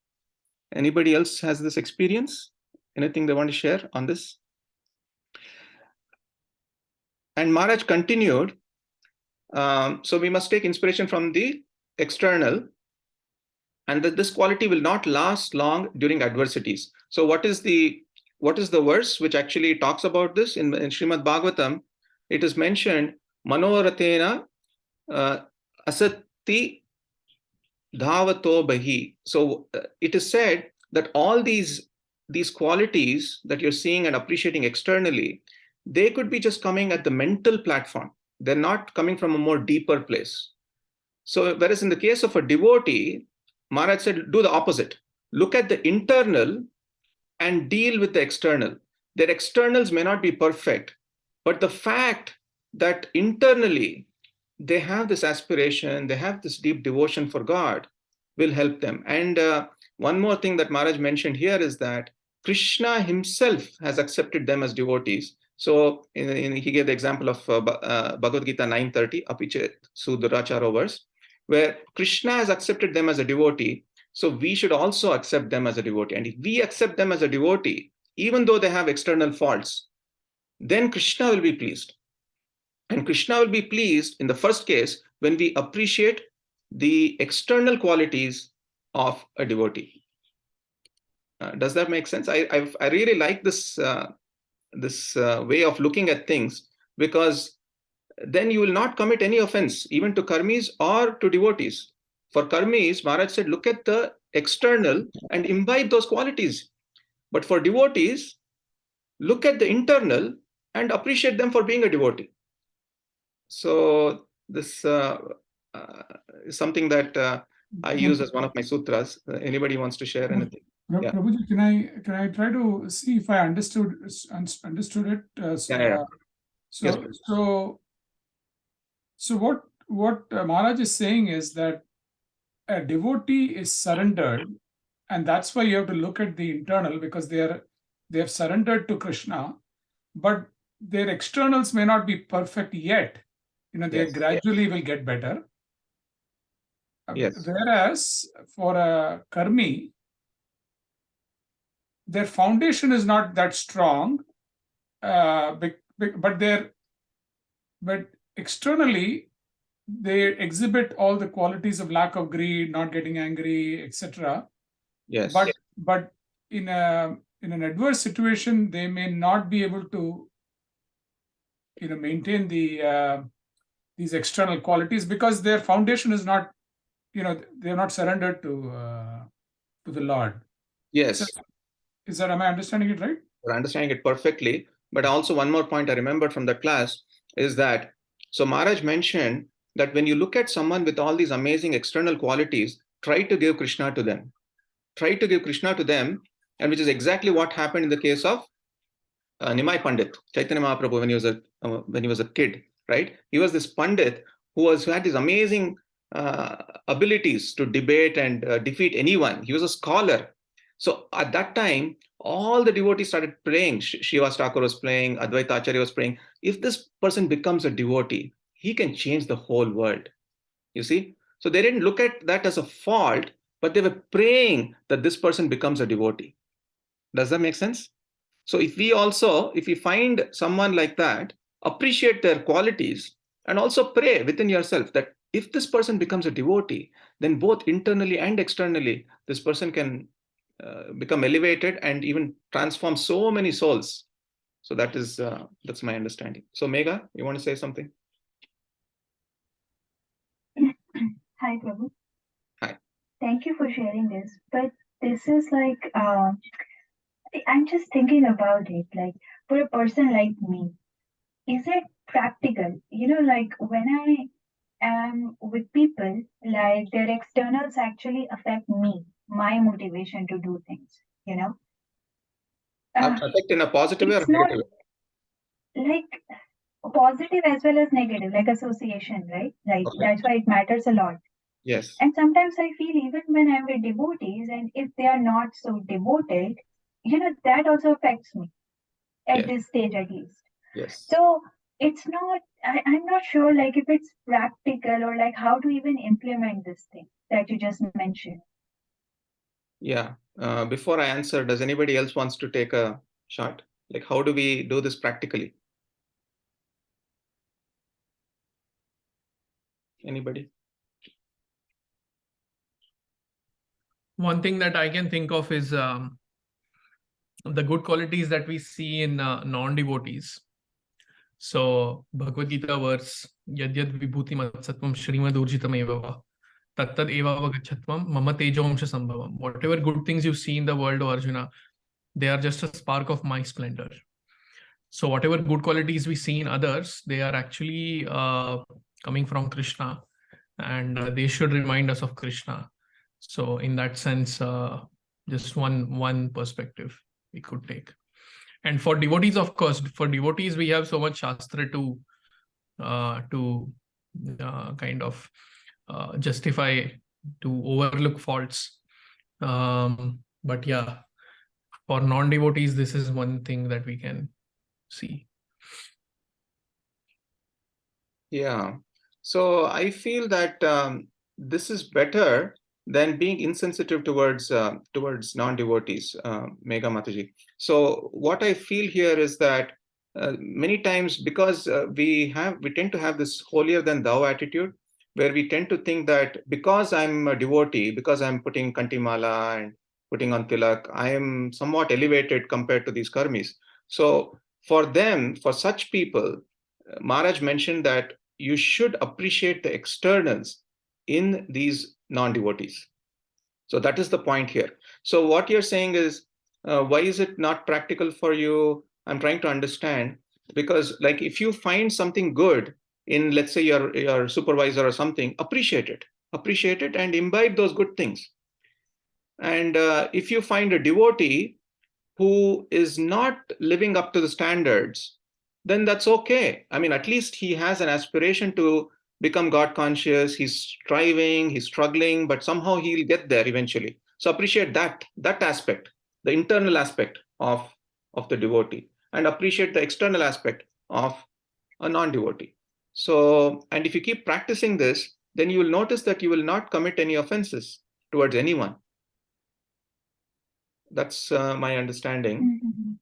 Anybody else has this experience? Anything they want to share on this? And Maharaj continued, so we must take inspiration from the external, and that this quality will not last long during adversities. So what is the verse which actually talks about this in Srimad Bhagavatam? It is mentioned, Manoratena asati dhavato bahi. So it is said that all these qualities that you're seeing and appreciating externally, they could be just coming at the mental platform. They're not coming from a more deeper place. So whereas in the case of a devotee, Maharaj said, do the opposite. Look at the internal and deal with the external. Their externals may not be perfect, but the fact that internally they have this aspiration, they have this deep devotion for God will help them. And one more thing that Maharaj mentioned here is that Krishna himself has accepted them as devotees. So he gave the example of Bhagavad Gita 9:30, Apichet Suduracharo verse, where Krishna has accepted them as a devotee. So we should also accept them as a devotee. And if we accept them as a devotee, even though they have external faults, then Krishna will be pleased. And Krishna will be pleased in the first case when we appreciate the external qualities of a devotee. Does that make sense? I really like this way of looking at things, because then you will not commit any offense, even to karmis or to devotees. For karmis, Maharaj said, look at the external and imbibe those qualities. But for devotees, look at the internal and appreciate them for being a devotee. So this is something that I use as one of my sutras. Anybody wants to share anything? Yeah. Prabhuji, can I try to see if I understood it? Yeah. So what Maharaj is saying is that a devotee is surrendered, and that's why you have to look at the internal, because they have surrendered to Krishna, but their externals may not be perfect yet. They gradually will get better. Yes. Whereas for a karmi, their foundation is not that strong, but externally they exhibit all the qualities of lack of greed, not getting angry, etc. Yes. But in an adverse situation, they may not be able to maintain these external qualities, because their foundation is not, they're not surrendered to the Lord. Yes. So, am I understanding it right? You're understanding it perfectly. But also one more point I remembered from the class is that, so Maharaj mentioned that when you look at someone with all these amazing external qualities, try to give Krishna to them. Try to give Krishna to them, and which is exactly what happened in the case of Nimai Pandit, Chaitanya Mahaprabhu, when he was a kid, right? He was this Pandit who had these amazing abilities to debate and defeat anyone. He was a scholar. So at that time, all the devotees started praying. Srivas Thakur was praying, Advaita Acharya was praying. If this person becomes a devotee, he can change the whole world. You see? So they didn't look at that as a fault, but they were praying that this person becomes a devotee. Does that make sense? So if we find someone like that, appreciate their qualities and also pray within yourself that if this person becomes a devotee, then both internally and externally, this person can become elevated and even transform so many souls. So that's my understanding. So Megha, you want to say something? Hi, Prabhu. Hi. Thank you for sharing this. But this is like, I'm just thinking about it. Like, for a person like me, is it practical? Like when I am with people, like their externals actually affect me, my motivation to do things. Affect in a positive way or It's not negative way? like positive as well as negative, like association, right? Like Okay. that's why it matters a lot. Yes. And sometimes I feel even when I'm with devotees, and if they are not so devoted, that also affects me at Yes. this stage at least. Yes. So it's not, I'm not sure like if it's practical or like how to even implement this thing that you just mentioned. Yeah. Before I answer, does anybody else wants to take a shot? Like, how do we do this practically? Anybody? One thing that I can think of is the good qualities that we see in non-devotees. So Bhagavad Gita verse, Yadyad Vibhuti Matsatvam Shrimad Urjitam Eva Tattad Eva Vagachatvam Mama Tejomsha Sambhavam. Whatever good things you see in the world, Arjuna, they are just a spark of my splendor. So whatever good qualities we see in others, they are actually coming from Krishna, and they should remind us of Krishna. So in that sense, just one perspective we could take. And for devotees, of course, for devotees, we have so much Shastra to kind of justify, to overlook faults. But yeah, for non-devotees, this is one thing that we can see. Yeah. So I feel that this is better than being insensitive towards non-devotees, Megha Mataji. So what I feel here is that many times, because we tend to have this holier than thou attitude, where we tend to think that because I'm a devotee, because I'm putting kantimala and putting on tilak, I am somewhat elevated compared to these karmis. So for them, for such people, Maharaj mentioned that you should appreciate the externals in these non-devotees. So that is the point here. So what you're saying is, why is it not practical for you? I'm trying to understand, because like if you find something good in, let's say, your supervisor or something, appreciate it and imbibe those good things. And if you find a devotee who is not living up to the standards, then that's okay. I mean, at least he has an aspiration to become God conscious. He's striving, he's struggling, but somehow he'll get there eventually. So appreciate that aspect, the internal aspect of the devotee, and appreciate the external aspect of a non-devotee. So, and if you keep practicing this, then you will notice that you will not commit any offenses towards anyone. That's my understanding. Mm-hmm.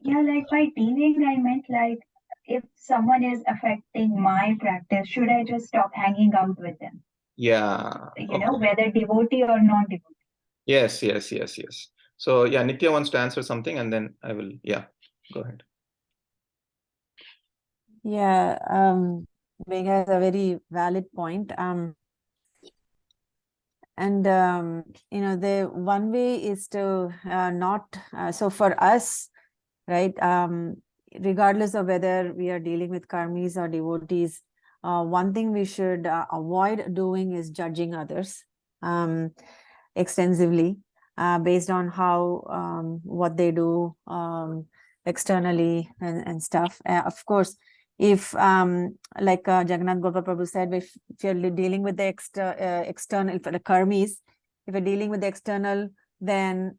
Yeah, like by dealing, I meant like if someone is affecting my practice, should I just stop hanging out with them? Yeah. Okay. Whether devotee or non-devotee. Yes. So yeah, Nitya wants to answer something, and then I will, go ahead. Yeah, Megha has a very valid point. And the one way is to not, so for us, right, regardless of whether we are dealing with karmis or devotees, one thing we should avoid doing is judging others extensively based on how what they do externally and stuff. Of course, if like Jagannath Gopal Prabhu said, if you're dealing with the external, the karmis, if you're dealing with the external, then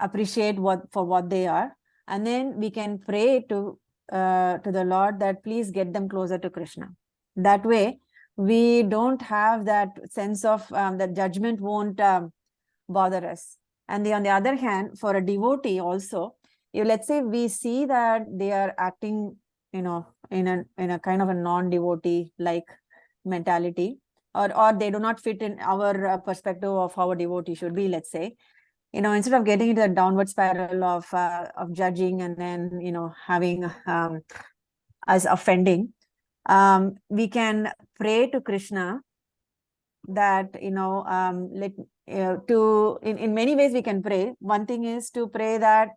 appreciate for what they are, and then we can pray to the Lord that please get them closer to Krishna. That way, we don't have that sense of that judgment won't bother us. And on the other hand, for a devotee also, let's say we see that they are acting, in a kind of a non-devotee like mentality, or they do not fit in our perspective of how a devotee should be, let's say, instead of getting into a downward spiral of judging and then having us offending, we can pray to Krishna that in many ways we can pray. One thing is to pray that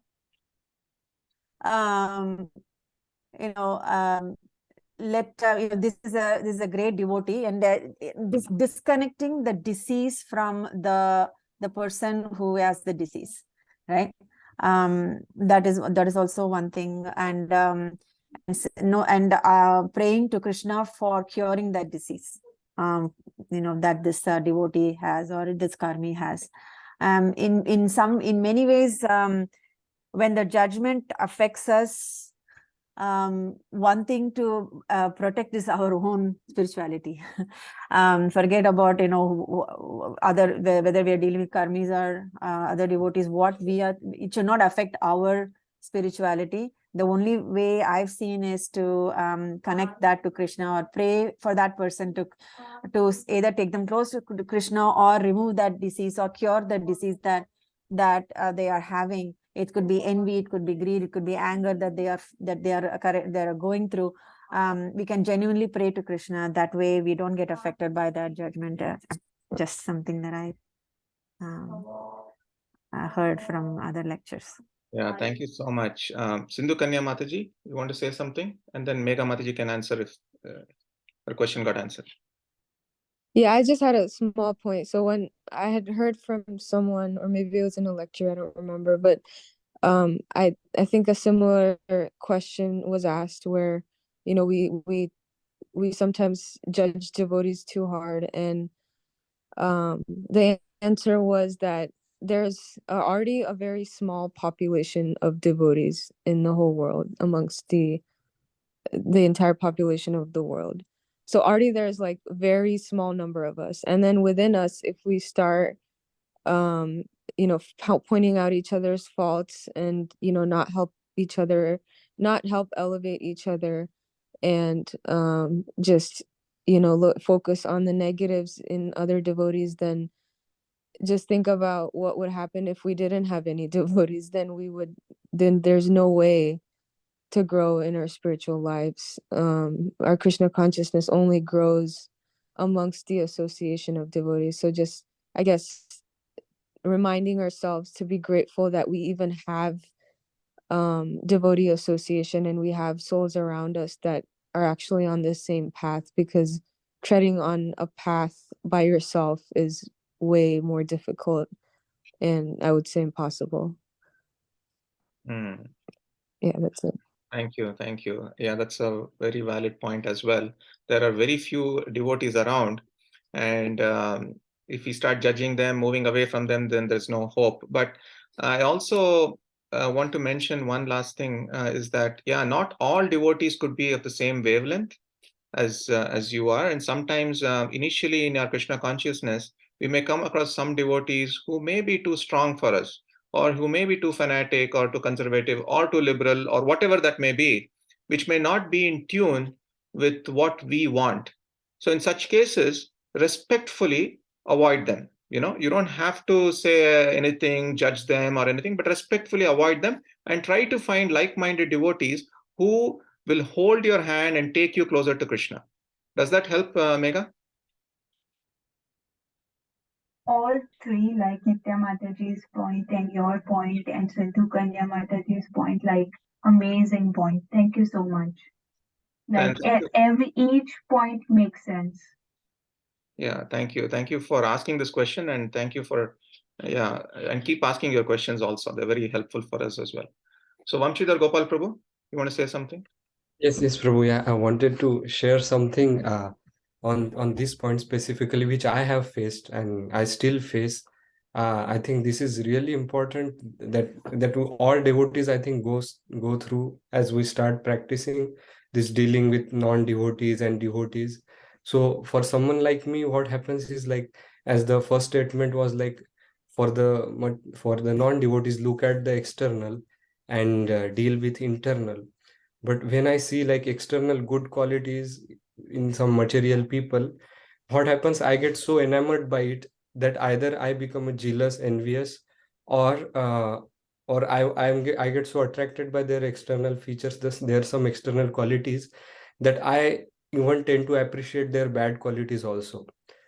this is a great devotee, and disconnecting the disease from the person who has the disease, right? That is also one thing, and praying to Krishna for curing that disease that this devotee has, or this karmi has. In many ways, when the judgment affects us, one thing to protect is our own spirituality. Forget about whether we are dealing with karmis or other devotees. It should not affect our spirituality. The only way I've seen is to connect that to Krishna, or pray for that person to either take them close to Krishna, or remove that disease, or cure the disease that they are having. It could be envy, it could be greed, it could be anger that they are going through. We can genuinely pray to Krishna. That way we don't get affected by that judgment. Just something that I heard from other lectures. Yeah, thank you so much. Sindhu Kanya Mataji, you want to say something? And then Megha Mataji can answer if her question got answered. Yeah, I just had a small point. So when I had heard from someone, or maybe it was in a lecture, I don't remember, but I think a similar question was asked where, we sometimes judge devotees too hard, and the answer was that there's already a very small population of devotees in the whole world, amongst the entire population of the world. So already there's like a very small number of us, and then within us, if we start pointing out each other's faults, and not help each other, not help elevate each other, and just focus on the negatives in other devotees, then just think about what would happen if we didn't have any devotees. Then there's no way to grow in our spiritual lives. Our Krishna consciousness only grows amongst the association of devotees. So just, I guess, reminding ourselves to be grateful that we even have devotee association, and we have souls around us that are actually on this same path, because treading on a path by yourself is way more difficult, and I would say impossible. Yeah, that's it. Thank you. Yeah, that's a very valid point as well. There are very few devotees around, and if we start judging them, moving away from them, then there's no hope. But I also want to mention one last thing, is that, yeah, not all devotees could be of the same wavelength as you are. And sometimes initially in our Krishna consciousness, we may come across some devotees who may be too strong for us, or who may be too fanatic, or too conservative, or too liberal, or whatever that may be, which may not be in tune with what we want. So in such cases, respectfully avoid them. You don't have to say anything, judge them or anything, but respectfully avoid them, and try to find like-minded devotees who will hold your hand and take you closer to Krishna. Does that help, Megha? All three, like Nitya Mataji's point and your point and Sindhu Kanya Mataji's point, like amazing point. Thank you so much. Like And each point makes sense. yeah, thank you. Thank you for asking this question, and thank you for, yeah, and keep asking your questions also. They're very helpful for us as well. So Vamshidhar Gopal Prabhu, you want to say something? Yes, Prabhu. Yeah, I wanted to share something on this point specifically, which I have faced and I still face. I think this is really important that all devotees, I think, go through as we start practicing this dealing with non-devotees and devotees. So for someone like me, what happens is, like, as the first statement was, like, for the non-devotees, look at the external and deal with internal. But when I see, like, external good qualities in some material people, what happens, I get so enamored by it that either I become a jealous, envious, or I get so attracted by their external features. Thus, there are some external qualities that I even tend to appreciate their bad qualities also.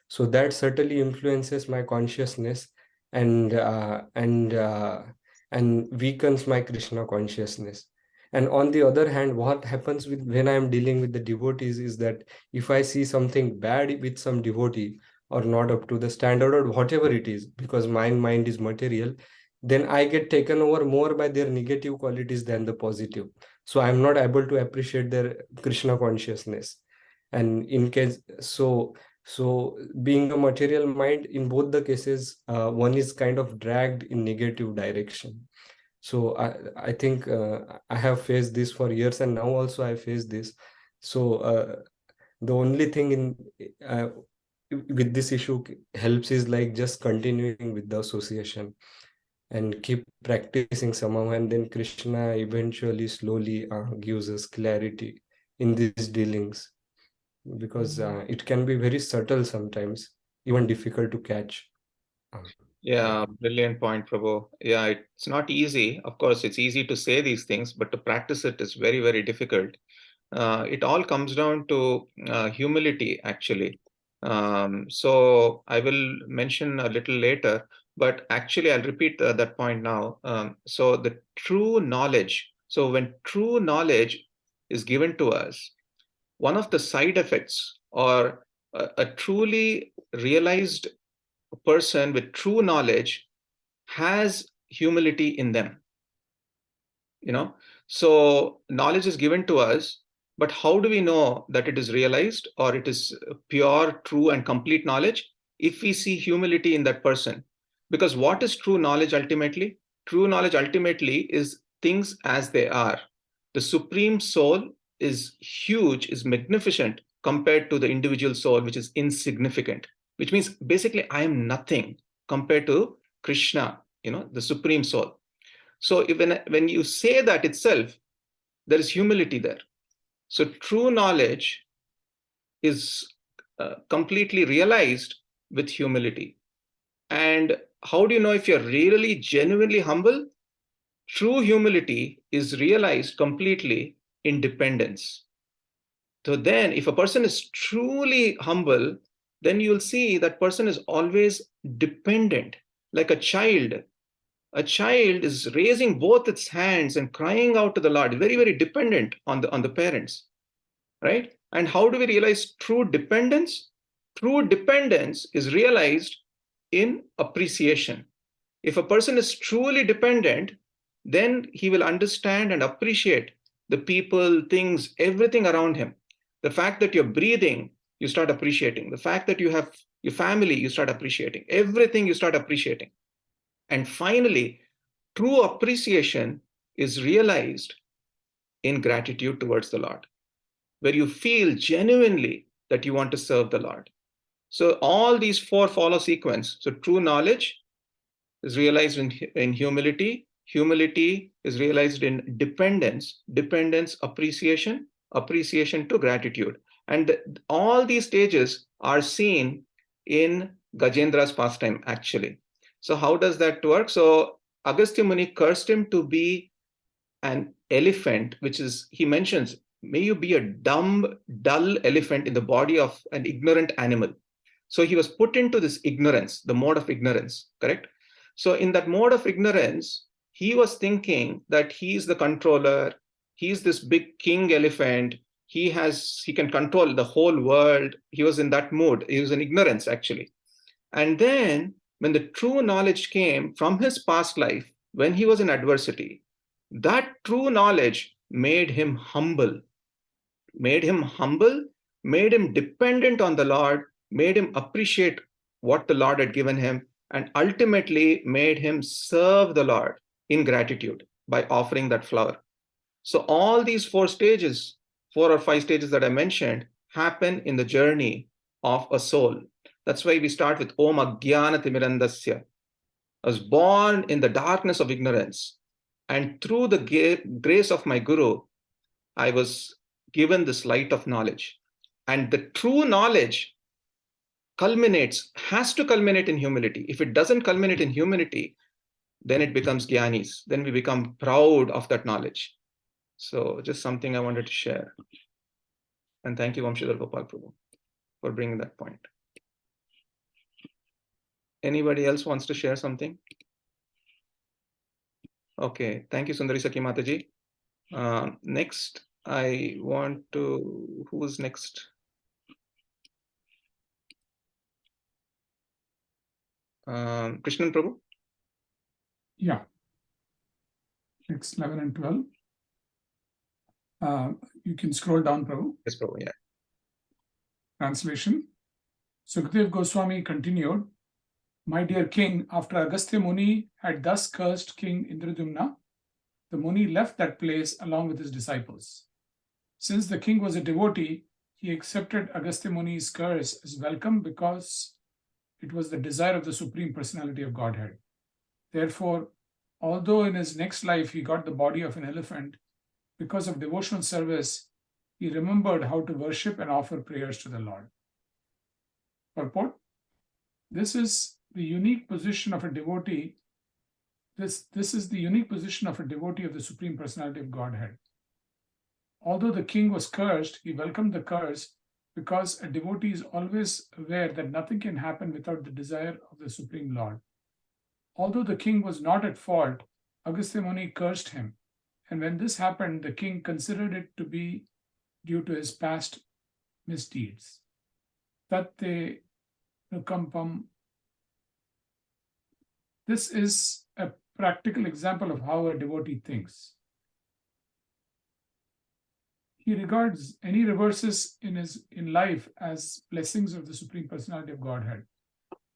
So that certainly influences my consciousness and weakens my Krishna consciousness. And on the other hand, what happens when I am dealing with the devotees is that if I see something bad with some devotee, or not up to the standard, or whatever it is, because my mind is material, then I get taken over more by their negative qualities than the positive. So I'm not able to appreciate their Krishna consciousness. And in case so being a material mind, in both the cases, one is kind of dragged in negative direction. So I think I have faced this for years, and now also I face this. So the only thing uh, with this issue helps is, like, just continuing with the association and keep practicing somehow, and then Krishna eventually slowly gives us clarity in these dealings, because it can be very subtle sometimes, even difficult to catch. Yeah, brilliant point, Prabhu. Yeah, it's not easy. Of course, it's easy to say these things, but to practice it is very, very difficult. It all comes down to humility, actually. So I will mention a little later, but actually I'll repeat that point now. So the true knowledge, so when true knowledge is given to us, one of the side effects, or a truly realized person with true knowledge has humility in them. So knowledge is given to us, but how do we know that it is realized or it is pure, true, and complete knowledge? If we see humility in that person. Because what is true knowledge ultimately? True knowledge ultimately is things as they are. The supreme soul is huge, is magnificent compared to the individual soul, which is insignificant, which means basically I am nothing compared to Krishna, the supreme soul. So when you say that itself, there is humility there. So true knowledge is completely realized with humility. And how do you know if you're really genuinely humble? True humility is realized completely in dependence. So then if a person is truly humble, then you'll see that person is always dependent, like a child. A child is raising both its hands and crying out to the Lord, very, very dependent on the parents, right? And how do we realize true dependence? True dependence is realized in appreciation. If a person is truly dependent, then he will understand and appreciate the people, things, everything around him. The fact that you're breathing, you start appreciating. The fact that you have your family, you start appreciating. Everything you start appreciating. And finally, true appreciation is realized in gratitude towards the Lord, where you feel genuinely that you want to serve the Lord. So all these four follow sequence. So true knowledge is realized in humility. Humility is realized in dependence. Dependence, appreciation, appreciation to gratitude. And all these stages are seen in Gajendra's pastime, actually. So how does that work? So Agastya Muni cursed him to be an elephant, which is, he mentions, may you be a dumb, dull elephant in the body of an ignorant animal. So he was put into this ignorance, the mode of ignorance, correct? So in that mode of ignorance, he was thinking that he's the controller, he's this big king elephant, he can control the whole world. He was in that mood. He was in ignorance, actually. And then when the true knowledge came from his past life, when he was in adversity, that true knowledge made him humble, made him dependent on the Lord, made him appreciate what the Lord had given him, and ultimately made him serve the Lord in gratitude by offering that flower. So all these 4 or 5 stages that I mentioned happen in the journey of a soul. That's why we start with Om Ajnana Timirandasya. I was born in the darkness of ignorance, and through the grace of my Guru, I was given this light of knowledge. And the true knowledge has to culminate in humility. If it doesn't culminate in humility, then it becomes Gyanis. Then we become proud of that knowledge. So just something I wanted to share. And thank you, Vamshidhar Gopal Prabhu, for bringing that point. Anybody else wants to share something? Okay, thank you, Sundari Saki Mataji. Next, I want to, who's next? Krishnan Prabhu? Yeah. Next 11 and 12. You can scroll down, Prabhu. Yes, Prabhu, yeah. Translation. Sukadeva Goswami continued, "My dear king, after Agastya Muni had thus cursed King Indradyumna, the Muni left that place along with his disciples. Since the king was a devotee, he accepted Agastya Muni's curse as welcome because it was the desire of the Supreme Personality of Godhead. Therefore, although in his next life he got the body of an elephant, because of devotional service, he remembered how to worship and offer prayers to the Lord." Purport. This is the unique position of a devotee. This is the unique position of a devotee of the Supreme Personality of Godhead. Although the king was cursed, he welcomed the curse because a devotee is always aware that nothing can happen without the desire of the Supreme Lord. Although the king was not at fault, Agastya Muni cursed him, and when this happened, the king considered it to be due to his past misdeeds. Tatte nukampam. This is a practical example of how a devotee thinks. He regards any reverses in life as blessings of the Supreme Personality of Godhead.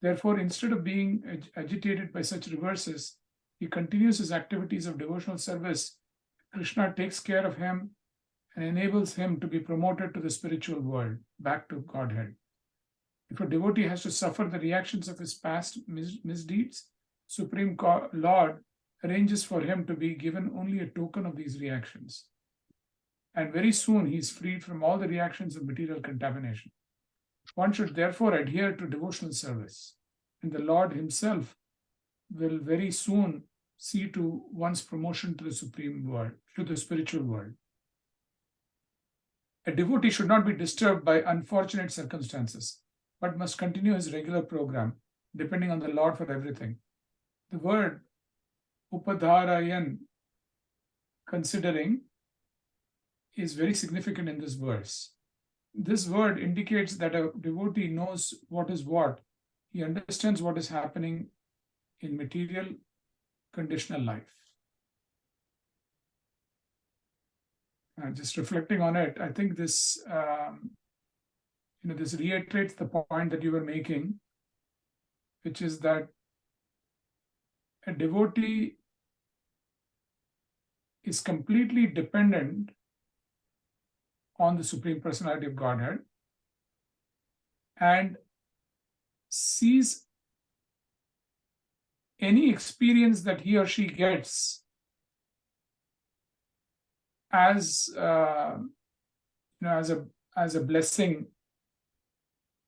Therefore, instead of being agitated by such reverses, he continues his activities of devotional service. Krishna takes care of him and enables him to be promoted to the spiritual world, back to Godhead. If a devotee has to suffer the reactions of his past misdeeds, Supreme Lord arranges for him to be given only a token of these reactions. And very soon he is freed from all the reactions of material contamination. One should therefore adhere to devotional service, and the Lord himself will very soon see to one's promotion to the supreme world, to the spiritual world. A devotee should not be disturbed by unfortunate circumstances, but must continue his regular program, depending on the Lord for everything. The word upadharayan, considering, is very significant in this verse. This word indicates that a devotee knows what is what. He understands what is happening in material conditional life. Just reflecting on it, I think this, this reiterates the point that you were making, which is that a devotee is completely dependent on the Supreme Personality of Godhead and sees any experience that he or she gets as as a blessing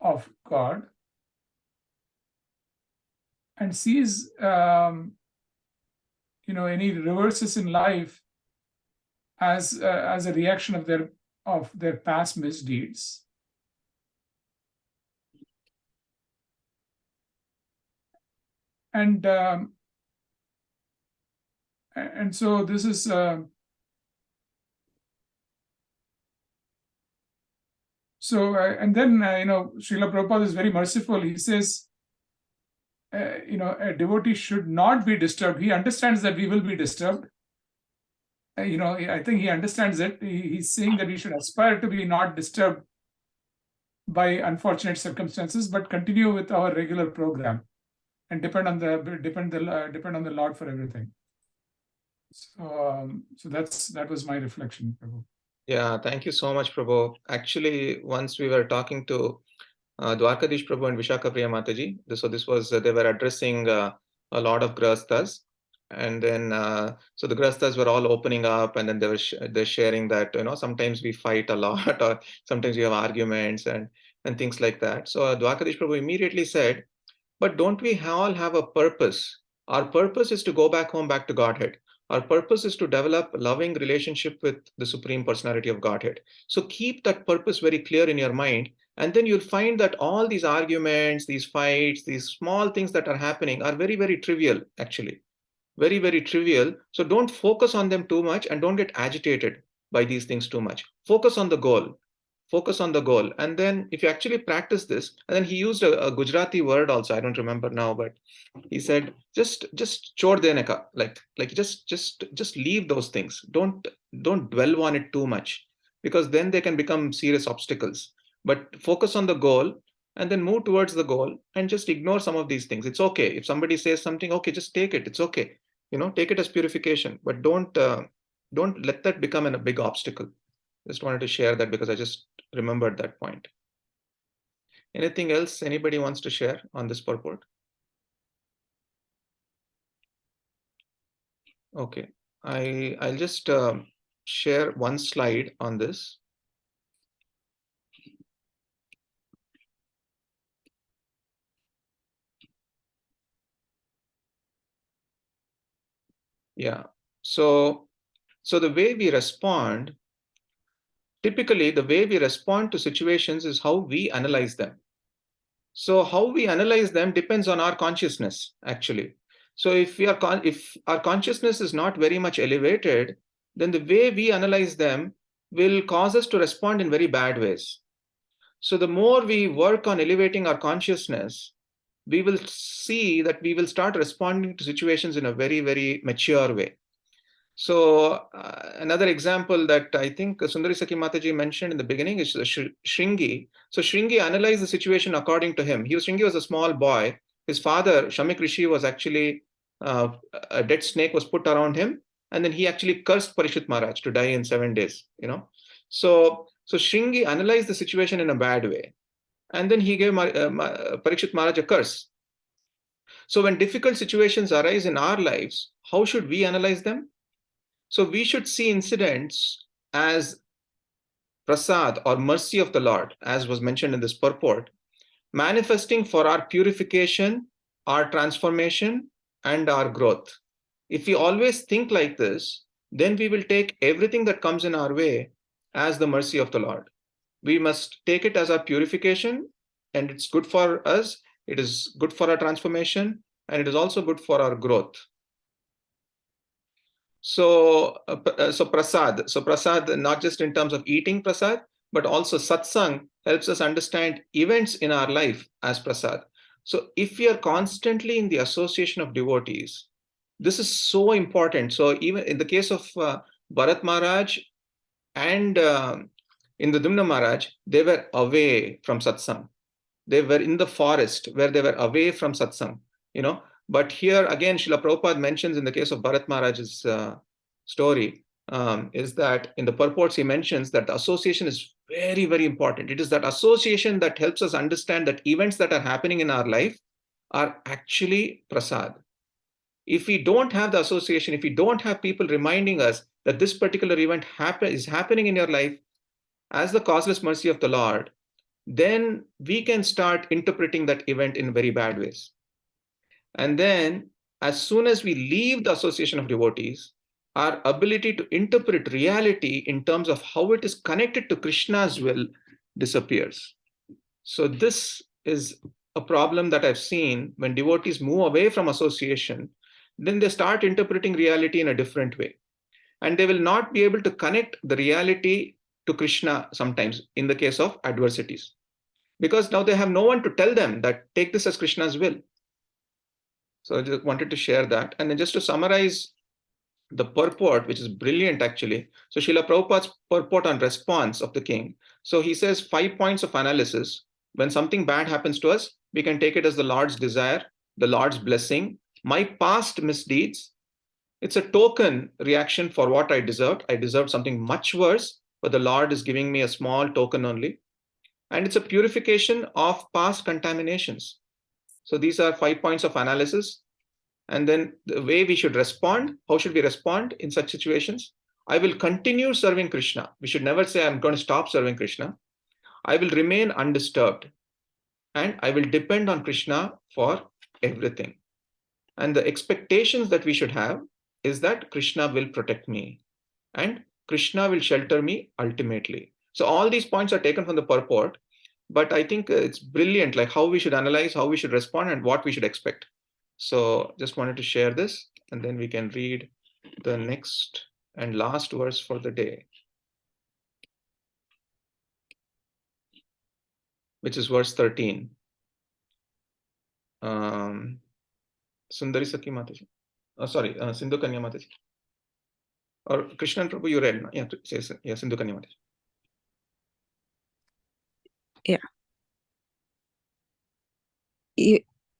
of God, and sees any reverses in life as a reaction of their past misdeeds. And so this is So, and then, Srila Prabhupada is very merciful. He says, a devotee should not be disturbed. He understands that we will be disturbed. I think he understands it. He's saying that we should aspire to be not disturbed by unfortunate circumstances, but continue with our regular program and depend on the Lord for everything. So that was my reflection, Prabhu. Yeah, thank you so much, Prabhu. Actually, once we were talking to Dwarkadish Prabhu and Vishaka Priya Mataji, so this was they were addressing a lot of grahasthas, and then so the grahasthas were all opening up, and then they're sharing that sometimes we fight a lot, or sometimes we have arguments and things like that. So Dwarkadish Prabhu immediately said, but don't we all have a purpose? Our purpose is to go back home, back to Godhead. Our purpose is to develop a loving relationship with the Supreme Personality of Godhead. So keep that purpose very clear in your mind, and then you'll find that all these arguments, these fights, these small things that are happening are very, very trivial, actually. Very, very trivial. So don't focus on them too much and don't get agitated by these things too much. Focus on the goal. Focus on the goal. And then if you actually practice this, and then he used a Gujarati word also, I don't remember now, but he said, just chod dene ka, like just leave those things. Don't dwell on it too much, because then they can become serious obstacles. But focus on the goal and then move towards the goal and just ignore some of these things. It's okay. If somebody says something, okay, just take it. It's okay. Take it as purification, but don't let that become a big obstacle. Just wanted to share that because I just remembered that point. Anything else anybody wants to share on this purport? Okay, I'll just share one slide on this. Yeah, so the way we respond, typically the way we respond to situations is how we analyze them. So how we analyze them depends on our consciousness, actually. So if our consciousness is not very much elevated, then the way we analyze them will cause us to respond in very bad ways. So the more we work on elevating our consciousness, we will see that we will start responding to situations in a very, very mature way. So another example that I think Sundari Sakhi Mataji mentioned in the beginning is Shringi. So Shringi analyzed the situation according to him. Shringi was a small boy. His father, Shamik Rishi, was actually, a dead snake was put around him. And then he actually cursed Parikshit Maharaj to die in 7 days, So Shringi analyzed the situation in a bad way. And then he gave Parikshit Maharaj a curse. So when difficult situations arise in our lives, how should we analyze them? So we should see incidents as prasad or mercy of the Lord, as was mentioned in this purport, manifesting for our purification, our transformation, and our growth. If we always think like this, then we will take everything that comes in our way as the mercy of the Lord. We must take it as our purification, and it's good for us, it is good for our transformation, and it is also good for our growth. So prasad. So prasad, not just in terms of eating prasad, but also satsang helps us understand events in our life as prasad. So if we are constantly in the association of devotees, this is so important. So even in the case of Bharat Maharaj and Indradumna Maharaj, they were away from satsang. They were in the forest where they were away from satsang, But here again, Srila Prabhupada mentions in the case of Bharat Maharaj's story, is that in the purports he mentions that the association is very, very important. It is that association that helps us understand that events that are happening in our life are actually prasad. If we don't have the association, if we don't have people reminding us that this particular event is happening in your life as the causeless mercy of the Lord, then we can start interpreting that event in very bad ways. And then as soon as we leave the association of devotees, our ability to interpret reality in terms of how it is connected to Krishna's will disappears. So this is a problem that I've seen when devotees move away from association, then they start interpreting reality in a different way. And they will not be able to connect the reality to Krishna sometimes in the case of adversities, because now they have no one to tell them that take this as Krishna's will. So I just wanted to share that. And then just to summarize the purport, which is brilliant actually. So Srila Prabhupada's purport on response of the king. So he says 5 points of analysis. When something bad happens to us, we can take it as the Lord's desire, the Lord's blessing, my past misdeeds. It's a token reaction for what I deserved. I deserved something much worse, but the Lord is giving me a small token only. And it's a purification of past contaminations. So these are 5 points of analysis. And then the way we should respond, how should we respond in such situations? I will continue serving Krishna. We should never say, I'm going to stop serving Krishna. I will remain undisturbed and I will depend on Krishna for everything. And the expectations that we should have is that Krishna will protect me and Krishna will shelter me ultimately. So all these points are taken from the purport, but I think it's brilliant, like how we should analyze, how we should respond, and what we should expect. So just wanted to share this, and then we can read the next and last verse for the day, which is verse 13. Sundari Sakhi Mataji. Sorry, Sindhu Kanya Mataji. Or Krishnan Prabhu, you read? No? Yeah, yes, yeah, Sindhu Kanya Mataji.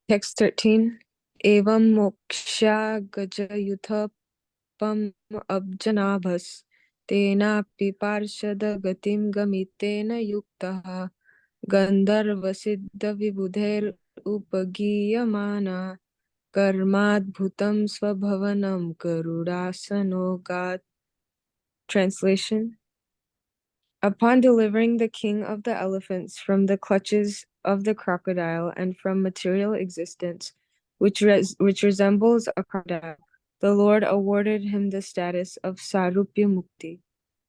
Text 13. Evam moksha gajayuthapam abjanabhas tena piparshada gatim gamitena yuktaha gandharvasiddha vibudher upagiyamana karmadbhutam svabhavanam garudasanogat. Translation. Upon delivering the king of the elephants from the clutches of the crocodile and from material existence, which resembles a crocodile, the Lord awarded him the status of Sarupya Mukti.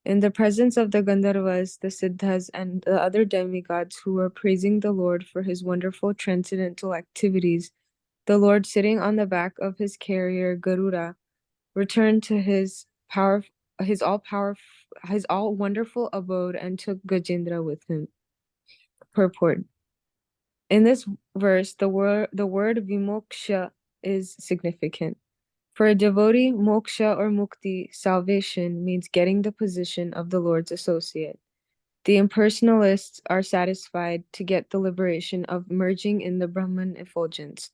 In the presence of the Gandharvas, the Siddhas, and the other demigods who were praising the Lord for his wonderful transcendental activities, the Lord, sitting on the back of his carrier Garuda, returned to his all wonderful abode and took Gajendra with him. Purport. In this verse, the word vimoksha is significant. For a devotee, moksha or mukti, salvation, means getting the position of the Lord's associate. The impersonalists are satisfied to get the liberation of merging in the Brahman effulgence.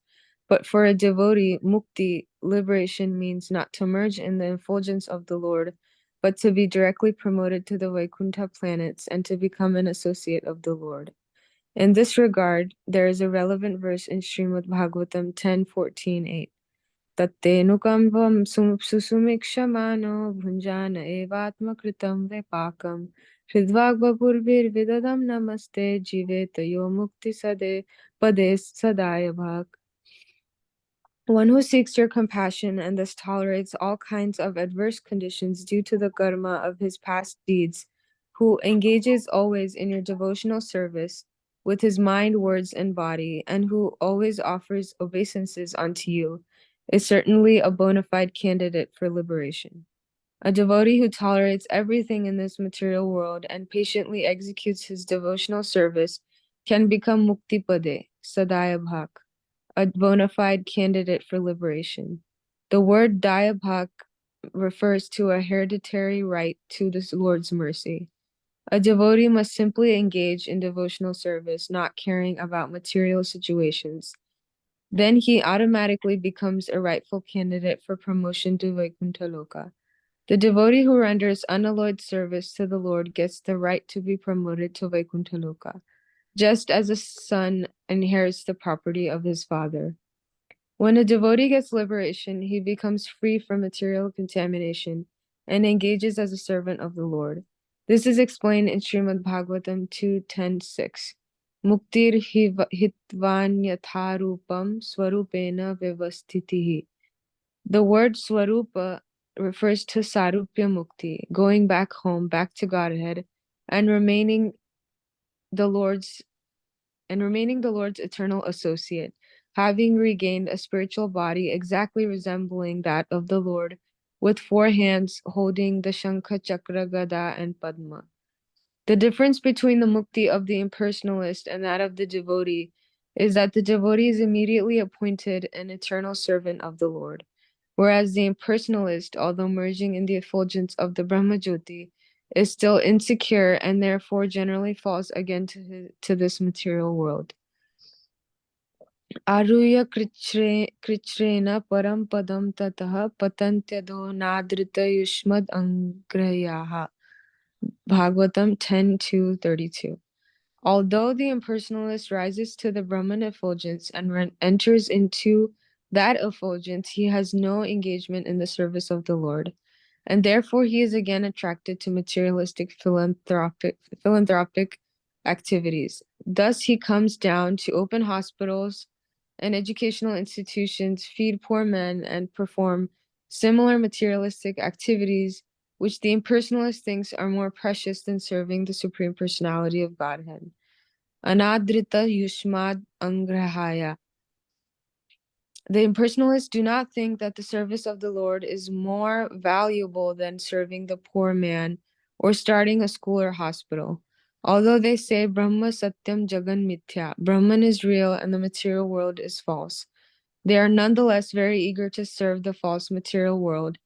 But for a devotee, mukti, liberation, means not to merge in the effulgence of the Lord, but to be directly promoted to the Vaikuntha planets and to become an associate of the Lord. In this regard, there is a relevant verse in Srimad Bhagavatam 10:14-8. Tattenukambam susumikshamano bhunjana evatma kritam vipakam hridvagbapurvir vidadam namaste jivetayo mukti sade pades sadaya bhak. One who seeks your compassion and thus tolerates all kinds of adverse conditions due to the karma of his past deeds, who engages always in your devotional service with his mind, words, and body, and who always offers obeisances unto you, is certainly a bona fide candidate for liberation. A devotee who tolerates everything in this material world and patiently executes his devotional service can become muktipade, sadaya bhak, a bona fide candidate for liberation. The word dayabhak refers to a hereditary right to the Lord's mercy. A devotee must simply engage in devotional service, not caring about material situations. Then he automatically becomes a rightful candidate for promotion to Vaikuntha Loka. The devotee who renders unalloyed service to the Lord gets the right to be promoted to Vaikuntha Loka, just as a son inherits the property of his father. When a devotee gets liberation, he becomes free from material contamination and engages as a servant of the Lord. This is explained in Srimad Bhagavatam 2:10-6. Muktir hitvanyatharupam swarupena vivastitihi. The word swarupa refers to sarupya mukti, going back home, back to Godhead, and remaining the Lord's eternal associate, having regained a spiritual body exactly resembling that of the Lord, with 4 hands holding the Shankha, Chakra, Gada, and Padma. The difference between the mukti of the impersonalist and that of the devotee is that the devotee is immediately appointed an eternal servant of the Lord, whereas the impersonalist, although merging in the effulgence of the Brahmajyoti, is still insecure and therefore generally falls again to this material world. Aruya krichrena param padam tataha patantyado nadrita yushmad angrayaha. Bhagavatam 10:2-32. Although the impersonalist rises to the Brahman effulgence and enters into that effulgence, he has no engagement in the service of the Lord, and therefore he is again attracted to materialistic philanthropic activities. Thus he comes down to open hospitals and educational institutions, feed poor men, and perform similar materialistic activities which the impersonalist thinks are more precious than serving the Supreme Personality of Godhead. Anadrita yushmad angrahaya. The impersonalists do not think that the service of the Lord is more valuable than serving the poor man or starting a school or hospital. Although they say Brahma Satyam Jagan Mithya, Brahman is real and the material world is false, they are nonetheless very eager to serve the false material world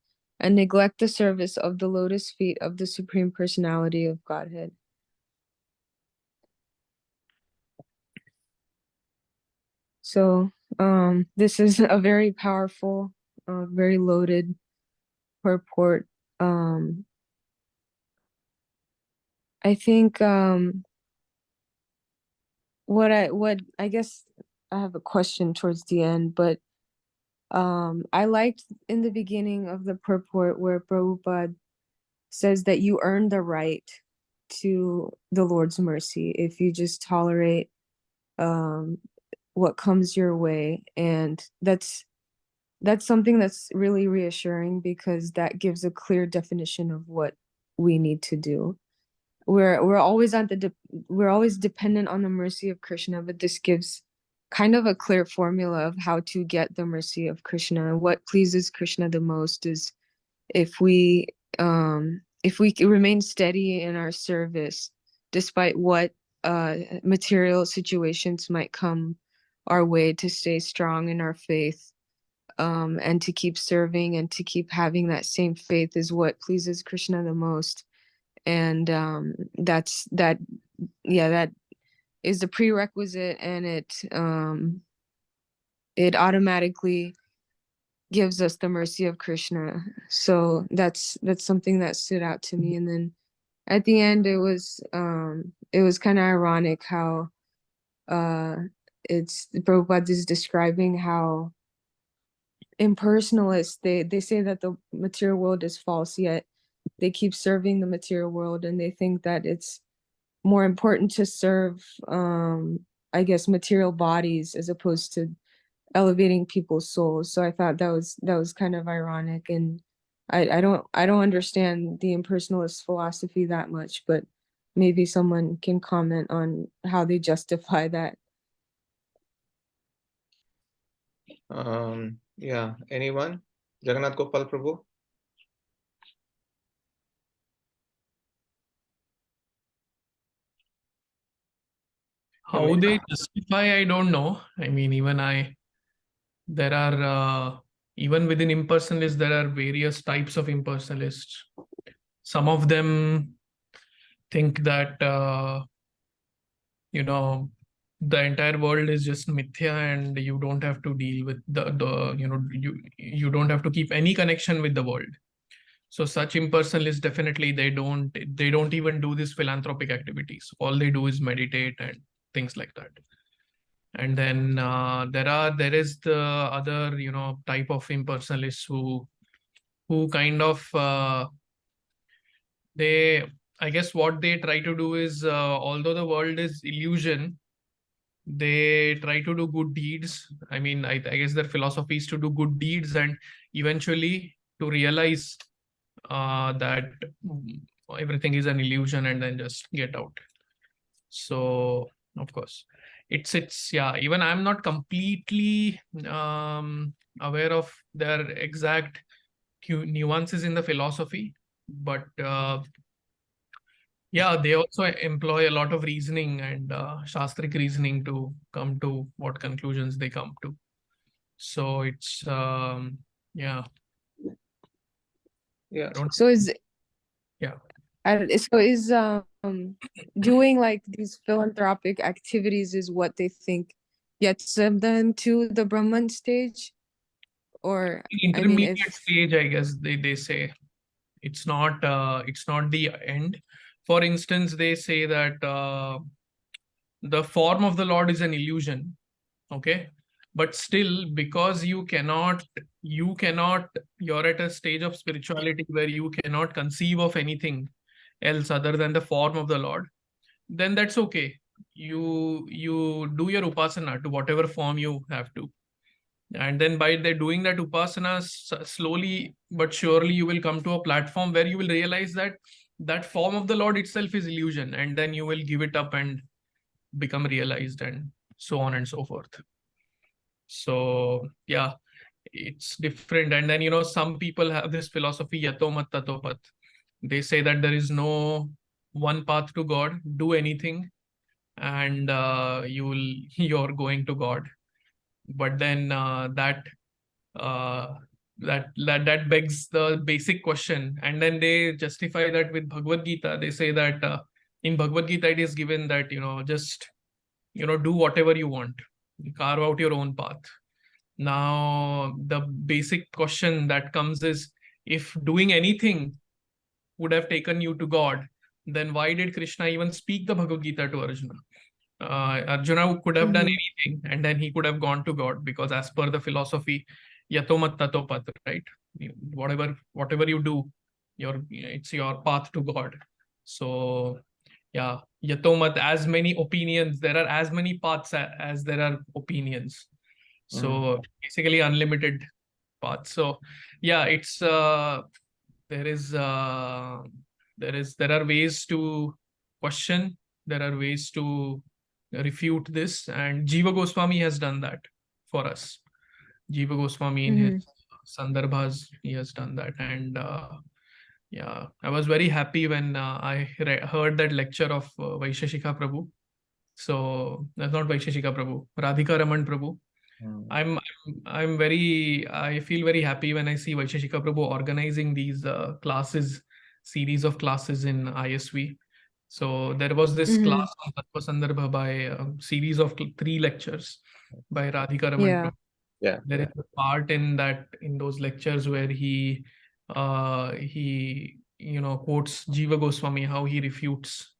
and neglect the service of the lotus feet of the Supreme Personality of Godhead. So, this is a very powerful, very loaded purport. I think what I guess I have a question towards the end, but I liked in the beginning of the purport where Prabhupada says that you earn the right to the Lord's mercy if you just tolerate what comes your way, and that's something that's really reassuring because that gives a clear definition of what we need to do. We're always we're always dependent on the mercy of Krishna, but this gives kind of a clear formula of how to get the mercy of Krishna. And what pleases Krishna the most is if we remain steady in our service despite what material situations might come our way, to stay strong in our faith, and to keep serving and to keep having that same faith is what pleases Krishna the most. And that is the prerequisite, and it automatically gives us the mercy of Krishna. So that's something that stood out to me. And then at the end, it was kind of ironic how it's Prabhupada is describing how impersonalists, they say that the material world is false, yet they keep serving the material world, and they think that it's more important to serve I guess material bodies as opposed to elevating people's souls. So I thought that was kind of ironic, and I don't understand the impersonalist philosophy that much, but maybe someone can comment on how they justify that. Yeah, anyone? Jagannath Gopal Prabhu? How they justify, I don't know. I mean, there are, even within impersonalists, there are various types of impersonalists. Some of them think that, the entire world is just mithya and you don't have to deal with you don't have to keep any connection with the world. So such impersonalists, definitely they don't even do these philanthropic activities. All they do is meditate and things like that. And then there is the other type of impersonalists who kind of I guess what they try to do is, although the world is illusion, they try to do good deeds. I mean, I guess their philosophy is to do good deeds and eventually to realize that everything is an illusion and then just get out. So of course it's yeah, even I'm not completely aware of their exact nuances in the philosophy, but Yeah, they also employ a lot of reasoning and shastric reasoning to come to what conclusions they come to. So it's yeah. Yeah. I don't So is yeah. so is doing like these philanthropic activities is what they think gets them to the Brahman stage? Or I mean, Intermediate if stage, I guess they say it's not the end. For instance, they say that the form of the Lord is an illusion, okay, but still, because you're at a stage of spirituality where you cannot conceive of anything else other than the form of the Lord, then that's okay. You do your upasana to whatever form you have to, and then by doing that upasana, slowly but surely you will come to a platform where you will realize that that form of the Lord itself is illusion, and then you will give it up and become realized, and so on and so forth. So yeah, it's different. And then, some people have this philosophy, yatomat tatopat. They say that there is no one path to God. Do anything, and you're going to God. But then uh, that begs the basic question, and then they justify that with Bhagavad Gita. They say that in Bhagavad Gita it is given that just do whatever you want, carve out your own path. Now the basic question that comes is, if doing anything would have taken you to God, then why did Krishna even speak the Bhagavad Gita to Arjuna? Arjuna could have done anything, and then he could have gone to God, because as per the philosophy, yatomat tatopat, right? Whatever you do, it's your path to God. So yeah, yatomat, as many opinions, there are as many paths as there are opinions. So basically unlimited paths. So yeah, it's there is there are ways to question, there are ways to refute this, and Jiva Goswami has done that for us. Jiva Goswami in his Sandarbhas, he has done that. And yeah, I was very happy when I heard that lecture of Vaisheshika Prabhu. So that's not Vaisheshika Prabhu, Radhika Raman Prabhu. I'm I feel very happy when I see Vaisheshika Prabhu organizing these classes, series of classes in ISV. So there was this class on Tattva Sandarbha by a series of 3 lectures by Radhika Raman yeah. Prabhu. There is a part in those lectures where he quotes Jiva Goswami, how he refutes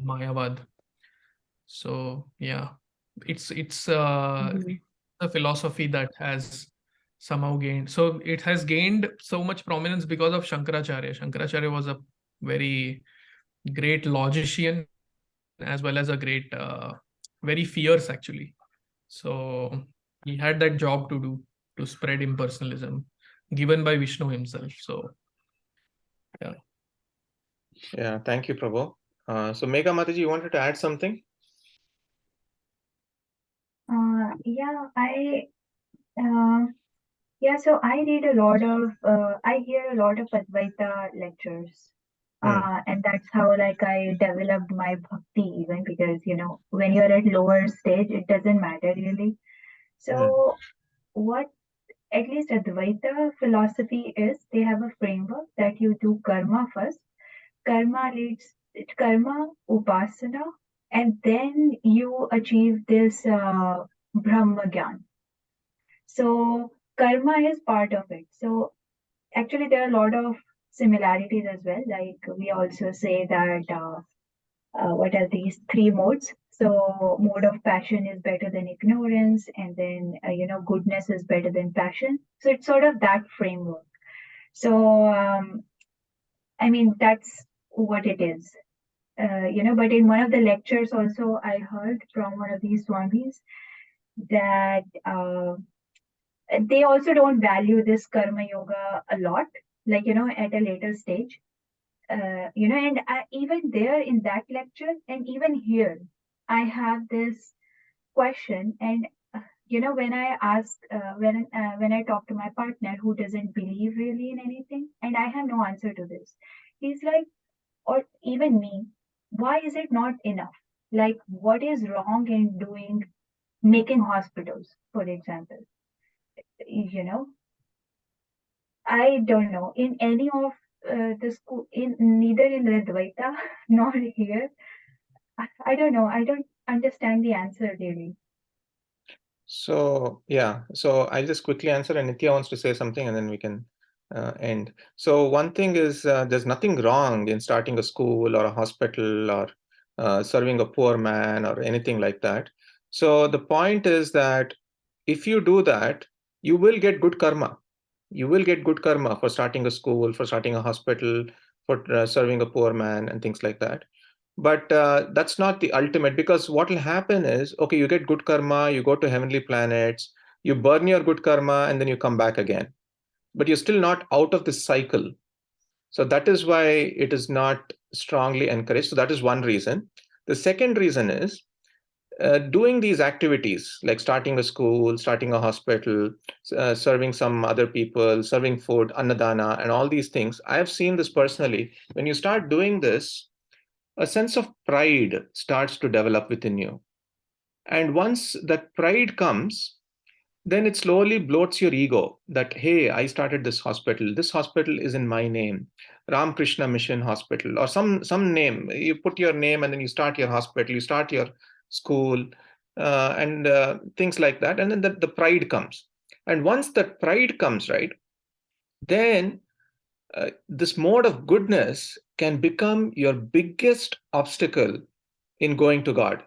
Mayavad. So yeah, it's a philosophy that has somehow gained. So it has gained so much prominence because of Shankaracharya. Shankaracharya was a very great logician, as well as a great, very fierce actually. So he had that job to do, to spread impersonalism, given by Vishnu himself. So yeah. Yeah, thank you, Prabhu. So Megha Mataji, you wanted to add something? Yeah, so I read a lot of, I hear a lot of Advaita lectures. And that's how like I developed my bhakti, even because, when you're at lower stage, it doesn't matter really. So what at least Advaita philosophy is, they have a framework that you do karma first. Karma leads karma, upasana, and then you achieve this Brahma Gyan. So karma is part of it. So actually there are a lot of similarities as well. Like we also say that what are these 3 modes? So mode of passion is better than ignorance, and then goodness is better than passion. So it's sort of that framework. So I mean that's what it is. But in one of the lectures also I heard from one of these swamis that they also don't value this karma yoga a lot, like, at a later stage. And even there in that lecture and even here, I have this question. And, when I ask, when I talk to my partner who doesn't believe really in anything, and I have no answer to this, he's like, or even me, why is it not enough? Like, what is wrong in making hospitals, for example? You know, I don't know. In any of the school, neither in the Dvaita nor here, I don't know. I don't understand the answer really. So yeah, so I'll just quickly answer, and Nitya wants to say something, and then we can end. So one thing is there's nothing wrong in starting a school or a hospital or serving a poor man or anything like that. So the point is that if you do that, you will get good karma. You will get good karma for starting a school, for starting a hospital, for serving a poor man, and things like that. But that's not the ultimate, because what will happen is, okay, you get good karma, you go to heavenly planets, you burn your good karma, and then you come back again. But you're still not out of this cycle. So that is why it is not strongly encouraged. So that is one reason. The second reason is doing these activities like starting a school, starting a hospital, serving some other people, serving food, annadana, and all these things. I have seen this personally. When you start doing this, a sense of pride starts to develop within you. And once that pride comes, then it slowly bloats your ego that, hey, I started this hospital. This hospital is in my name, Ram Krishna Mission Hospital, or some name. You put your name and then you start your hospital, you start your school, and things like that. And then the pride comes. And once that pride comes, right, then this mode of goodness can become your biggest obstacle in going to God.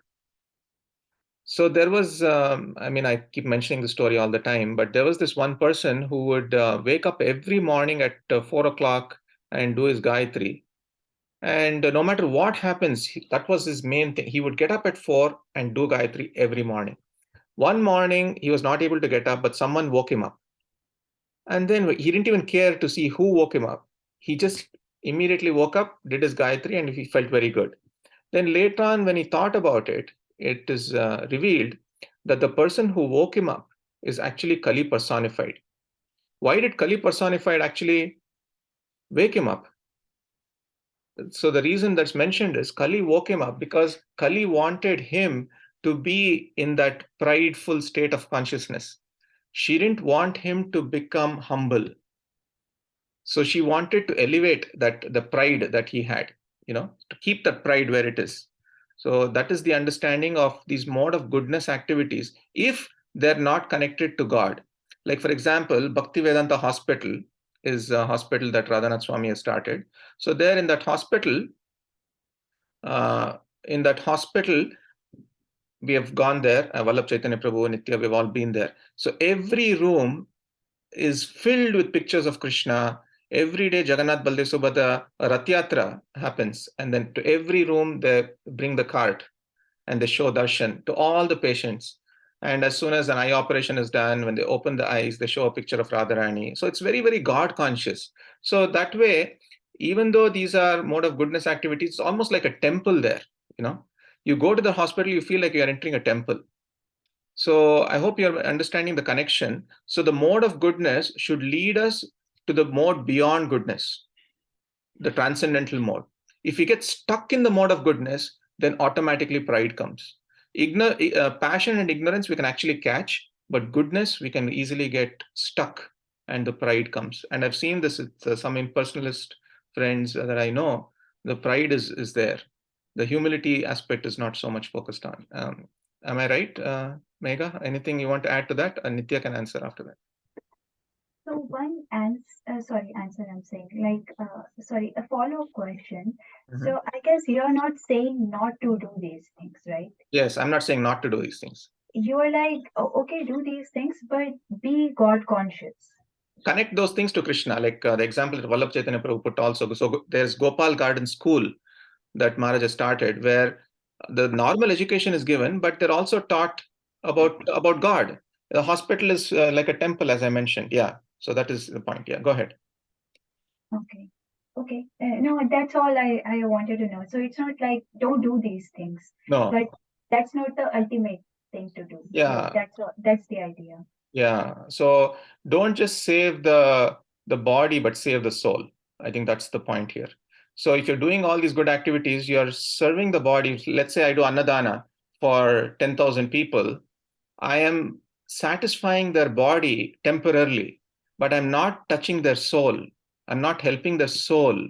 So there was, I mean, I keep mentioning the story all the time, but there was this one person who would wake up every morning at 4 o'clock and do his Gayatri. And no matter what happens, that was his main thing. He would get up at 4 and do Gayatri every morning. One morning, he was not able to get up, but someone woke him up. And then he didn't even care to see who woke him up. He just immediately woke up, did his Gayatri, and he felt very good. Then later on, when he thought about it, it is revealed that the person who woke him up is actually Kali personified. Why did Kali personified actually wake him up? So the reason that's mentioned is Kali woke him up because Kali wanted him to be in that prideful state of consciousness. She didn't want him to become humble. So she wanted to elevate the pride that he had, to keep that pride where it is. So that is the understanding of these mode of goodness activities if they're not connected to God. Like, for example, Bhaktivedanta Hospital is a hospital that Radhanath Swami has started. So there in that hospital, we have gone there. Vallabh Chaitanya Prabhu, Nitya, we've all been there. So every room is filled with pictures of Krishna. Every day, Jagannath Baldev Subhadra, a Rath Yatra happens, and then to every room they bring the cart and they show darshan to all the patients. And as soon as an eye operation is done, when they open the eyes, they show a picture of Radharani. So it's very, very God conscious. So that way, even though these are mode of goodness activities, it's almost like a temple there. You go to the hospital, you feel like you're entering a temple. So I hope you're understanding the connection. So the mode of goodness should lead us to the mode beyond goodness, the transcendental mode. If we get stuck in the mode of goodness, then automatically pride comes. Passion and ignorance we can actually catch, but goodness we can easily get stuck and the pride comes. And I've seen this with some impersonalist friends that I know. The pride is there. The humility aspect is not so much focused on. Am I right, Megha? Anything you want to add to that? Nitya can answer after that. So one answer I'm saying, a follow-up question. So I guess you're not saying not to do these things, right? Yes, I'm not saying not to do these things. You're like, okay, do these things, but be God conscious. Connect those things to Krishna, like the example that Vallabh Chaitanya Prabhu put also. So there's Gopal Garden School that Maharaj has started, where the normal education is given, but they're also taught about God. The hospital is like a temple, as I mentioned. Yeah, so that is the point. Yeah, go ahead. Okay. No, that's all I wanted to know. So it's not like don't do these things. No. But that's not the ultimate thing to do. Yeah. Like, that's the idea. Yeah. So don't just save the body, but save the soul. I think that's the point here. So if you're doing all these good activities, you're serving the body. Let's say I do Annadana for 10,000 people. I am satisfying their body temporarily, but I'm not touching their soul. I'm not helping their soul.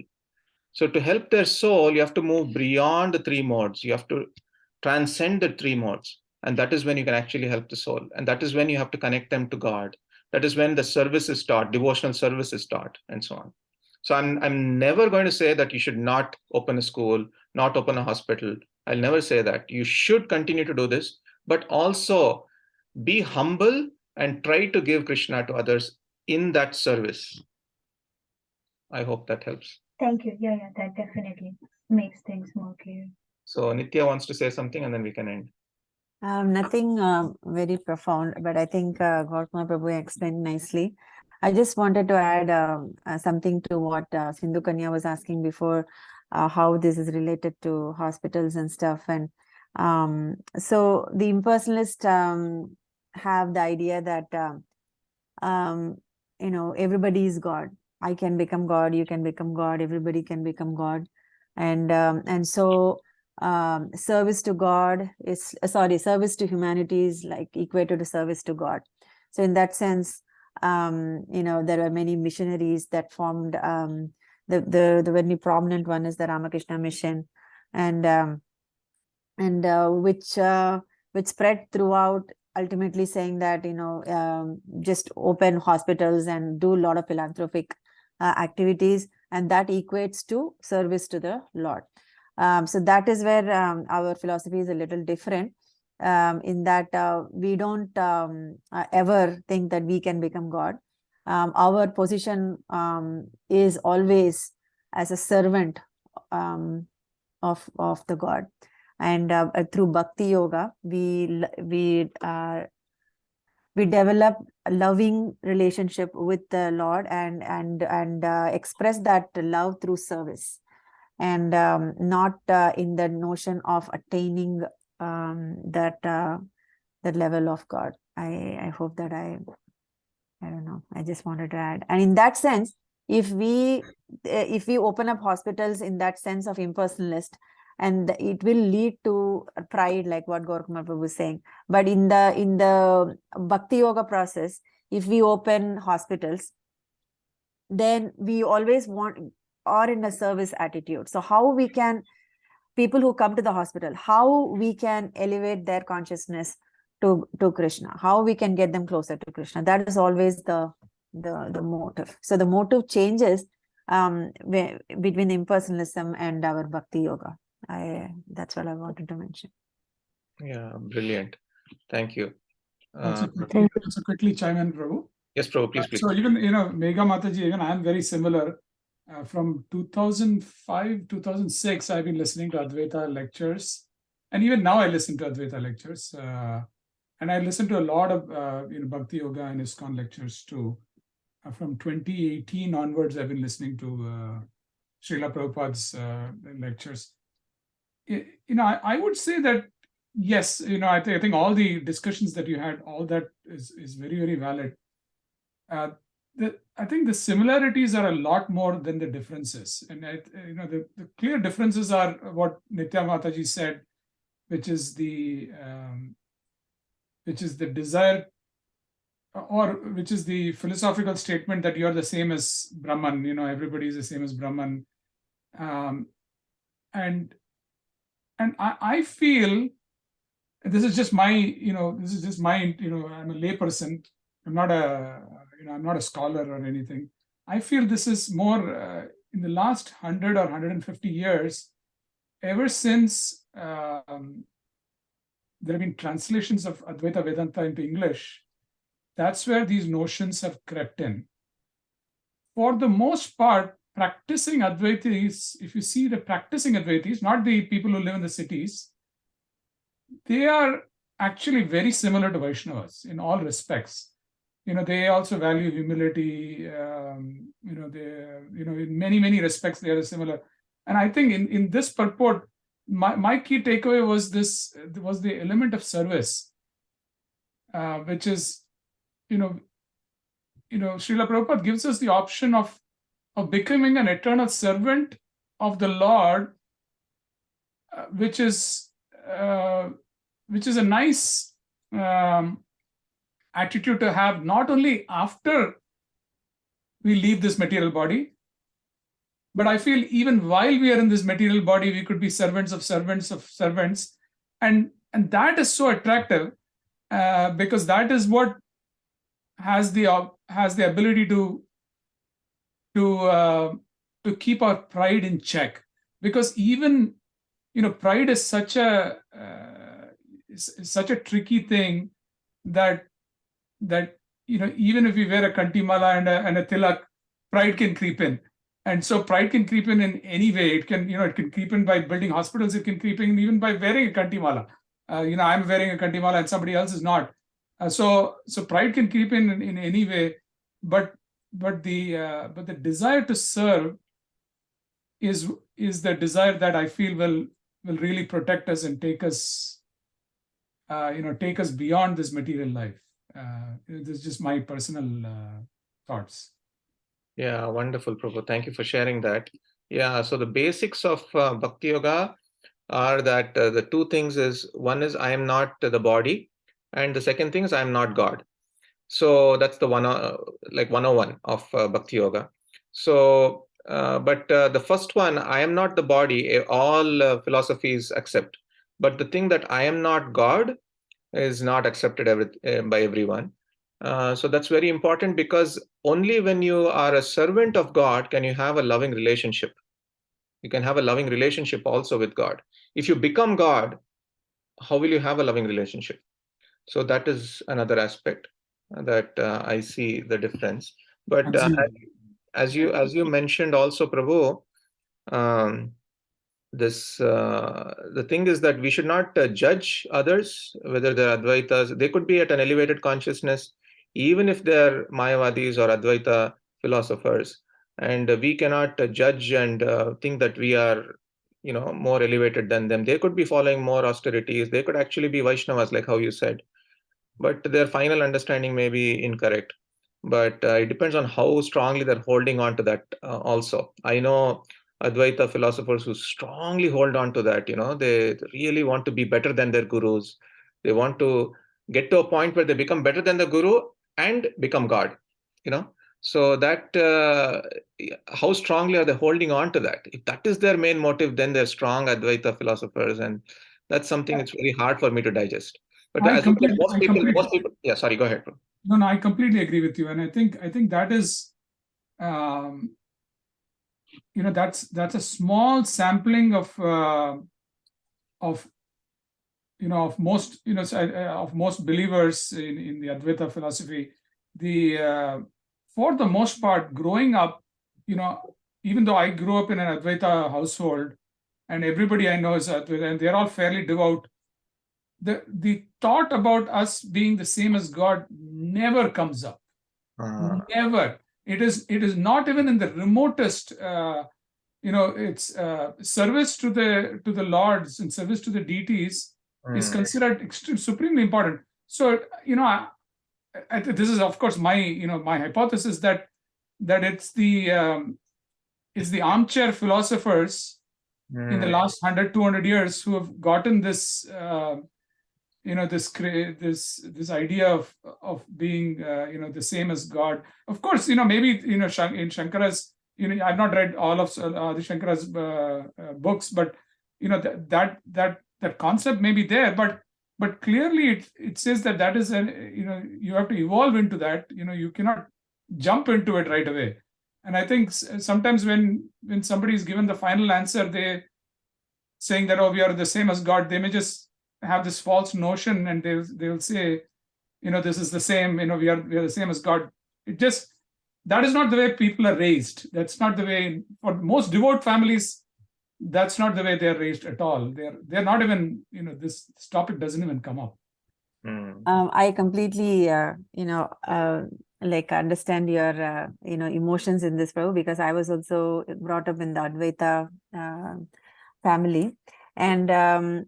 So to help their soul, you have to move beyond the three modes. You have to transcend the three modes. And that is when you can actually help the soul. And that is when you have to connect them to God. That is when the service is taught, devotional service is taught, and so on. So I'm never going to say that you should not open a school, not open a hospital. I'll never say that. You should continue to do this, but also be humble and try to give Krishna to others in that service. I hope that helps. Thank you. Yeah, that definitely makes things more clear. So Nitya wants to say something and then we can end. Nothing very profound, but I think Gautama Prabhu explained nicely. I just wanted to add something to what Sindhu Kanya was asking before, how this is related to hospitals and stuff. And so the impersonalists have the idea that, everybody is God. I can become God, you can become God, everybody can become God. And so service to God is service to humanity is like equated to service to God. So in that sense, there are many missionaries that formed. The very prominent one is the Ramakrishna Mission, and which spread throughout, ultimately saying that just open hospitals and do a lot of philanthropic activities, and that equates to service to the Lord. So that is where our philosophy is a little different, in that we don't ever think that we can become God. Our position is always as a servant of the God. And through Bhakti Yoga, we develop a loving relationship with the Lord and express that love through service, and not in the notion of attaining that level of God. I hope that I don't know. I just wanted to add, and in that sense, if we open up hospitals in that sense of impersonalist, and it will lead to pride, like what Gaurakumar Prabhu was saying. But in the Bhakti Yoga process, if we open hospitals, then we always are in a service attitude. So how we can, people who come to the hospital, how we can elevate their consciousness to Krishna, how we can get them closer to Krishna. That is always the motive. So the motive changes between impersonalism and our Bhakti Yoga. That's what I wanted to mention. Yeah, brilliant. Thank you. Also quickly chime in, Prabhu. Yes, Prabhu, please. So even, Megha Mataji, even I am very similar. From 2005, 2006, I've been listening to Advaita lectures. And even now I listen to Advaita lectures. And I listen to a lot of Bhakti Yoga and ISKCON lectures too. From 2018 onwards, I've been listening to Srila Prabhupada's lectures. I would say that, yes, I think all the discussions that you had, all that is very, very valid. I think the similarities are a lot more than the differences. And the clear differences are what Nitya Mataji said, which is the desire, or which is the philosophical statement that you're the same as Brahman. Everybody is the same as Brahman. And I feel, this is just my, I'm a layperson. I'm not a scholar or anything. I feel this is more in the last 100 or 150 years, ever since there have been translations of Advaita Vedanta into English, that's where these notions have crept in. For the most part, practicing Advaitis, if you see the practicing Advaitis, not the people who live in the cities, they are actually very similar to Vaishnavas in all respects. They also value humility. In many respects they are similar. And I think in this purport, my key takeaway was the element of service, which is, Srila Prabhupada gives us the option of becoming an eternal servant of the Lord, which is a nice attitude to have, not only after we leave this material body, but I feel even while we are in this material body, we could be servants of servants of servants, and that is so attractive because that is what has the ability to keep our pride in check. Because even pride is such a tricky thing that even if we wear a kantimala and a tilak, pride can creep in. And so pride can creep in any way. It can creep in by building hospitals. It can creep in even by wearing a kantimala. I'm wearing a kantimala and somebody else is not. So pride can creep in any way, but the desire to serve is the desire that I feel will really protect us and take us beyond this material life. This is just my personal thoughts. Yeah, wonderful, Prabhu. Thank you for sharing that. Yeah, so the basics of Bhakti Yoga are that the two things is, one is I am not the body, and the second thing is I am not God. So that's the 101 of Bhakti Yoga. So, but the first one, I am not the body, all philosophies accept. But the thing that I am not God is not accepted by everyone. So that's very important, because only when you are a servant of God can you have a loving relationship. You can have a loving relationship also with God. If you become God, how will you have a loving relationship? So that is another aspect that I see the difference. But as you mentioned also, Prabhu, the thing is that we should not judge others, whether they're Advaitas. They could be at an elevated consciousness, even if they're Mayavadis or Advaita philosophers. And we cannot judge and think that we are, more elevated than them. They could be following more austerities. They could actually be Vaishnavas, like how you said, but their final understanding may be incorrect. But it depends on how strongly they're holding on to that also. I know Advaita philosophers who strongly hold on to that. They really want to be better than their gurus. They want to get to a point where they become better than the guru and become God. So that how strongly are they holding on to that? If that is their main motive, then they're strong Advaita philosophers, and that's something it's very hard for me to digest. But most people, yeah, sorry, go ahead, bro. No, I completely agree with you, and I think that is, that's a small sampling of most of most believers in the Advaita philosophy. For the most part, growing up, even though I grew up in an Advaita household, and everybody I know is Advaita, and they're all fairly devout, the thought about us being the same as God never comes up. Never. It is not even in the remotest. It's service to the lords and service to the deities is considered supremely important. So this is of course my hypothesis that it's the armchair philosophers in the last 100-200 years who have gotten this this idea of being the same as God. Of course, maybe in Shankara's, I've not read all of Adi Shankara's books, but that concept may be there, but clearly it says that is you have to evolve into that. You cannot jump into it right away. And I think sometimes when somebody is given the final answer, they saying that, oh, we are the same as God, they may just have this false notion, and they'll say, this is the same, we are the same as God. That is not the way people are raised. That's not the way, for most devout families, that's not the way they're raised at all. They're not even, this topic doesn't even come up. I completely, understand your, emotions in this, Prabhu, because I was also brought up in the Advaita family. And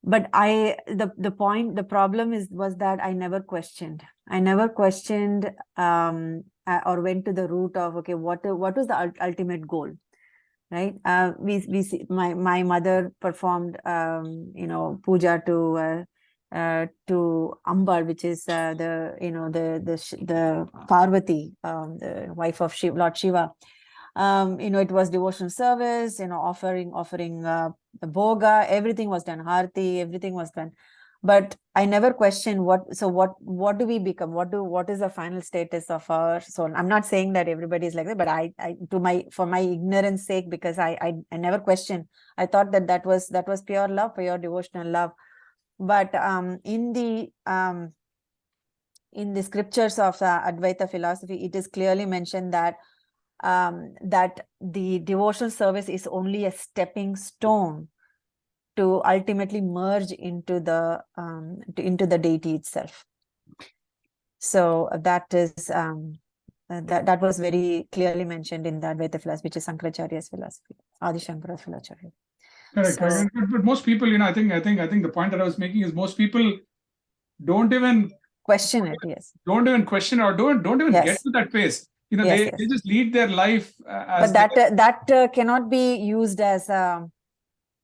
but the problem was that I never questioned or went to the root of, okay, what was the ultimate goal? right? We see my mother performed puja to Ambar, which is the Parvati, the wife of Lord Shiva. It was devotional service, offering the boga, everything was done, harti, everything was done. But I never questioned what do we become? What is the final status of our soul? I'm not saying that everybody is like that, but for my ignorance sake, because I never questioned. I thought that was pure love, pure devotional love. But in the scriptures of Advaita philosophy, it is clearly mentioned that that the devotional service is only a stepping stone to ultimately merge into the deity itself. So that is that was very clearly mentioned in the Advaita philosophy, which is Shankaracharya's philosophy, Adi Shankara philosophy. Correct. So, but most people, I think the point that I was making is most people don't even question it. Yes. Don't even question or don't even Yes. get to that phase. Yes, they just lead their life as but that cannot be used as a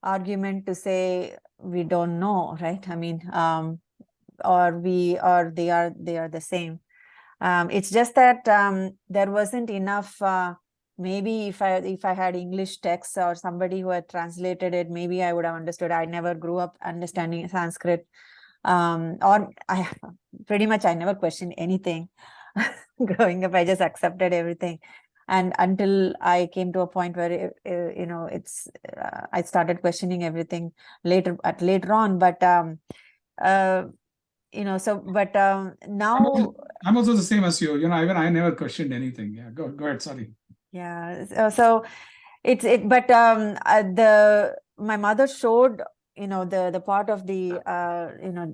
argument to say we don't know, right? I mean, or they are the same. It's just that there wasn't enough. Maybe if I had English texts or somebody who had translated it, maybe I would have understood. I never grew up understanding Sanskrit, or I never questioned anything. Growing up, I just accepted everything, and until I came to a point where I started questioning everything later on. But now I'm also the same as you. Even I never questioned anything. Yeah, go ahead. Sorry. Yeah, so but my mother showed the part of the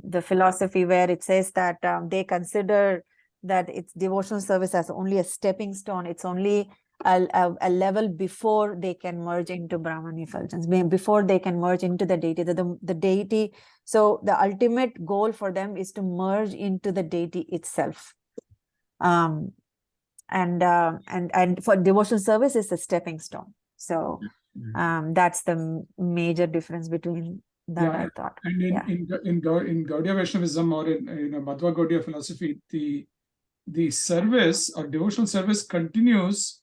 the philosophy where it says that they consider that it's devotional service as only a stepping stone. It's only a level before they can merge into Brahman effulgence, before they can merge into the deity. The deity. So the ultimate goal for them is to merge into the deity itself. And for devotional service is a stepping stone. So that's the major difference between that, I thought. And in Gaudiya Vaishnavism or in Madhva Gaudiya philosophy, the service or devotional service continues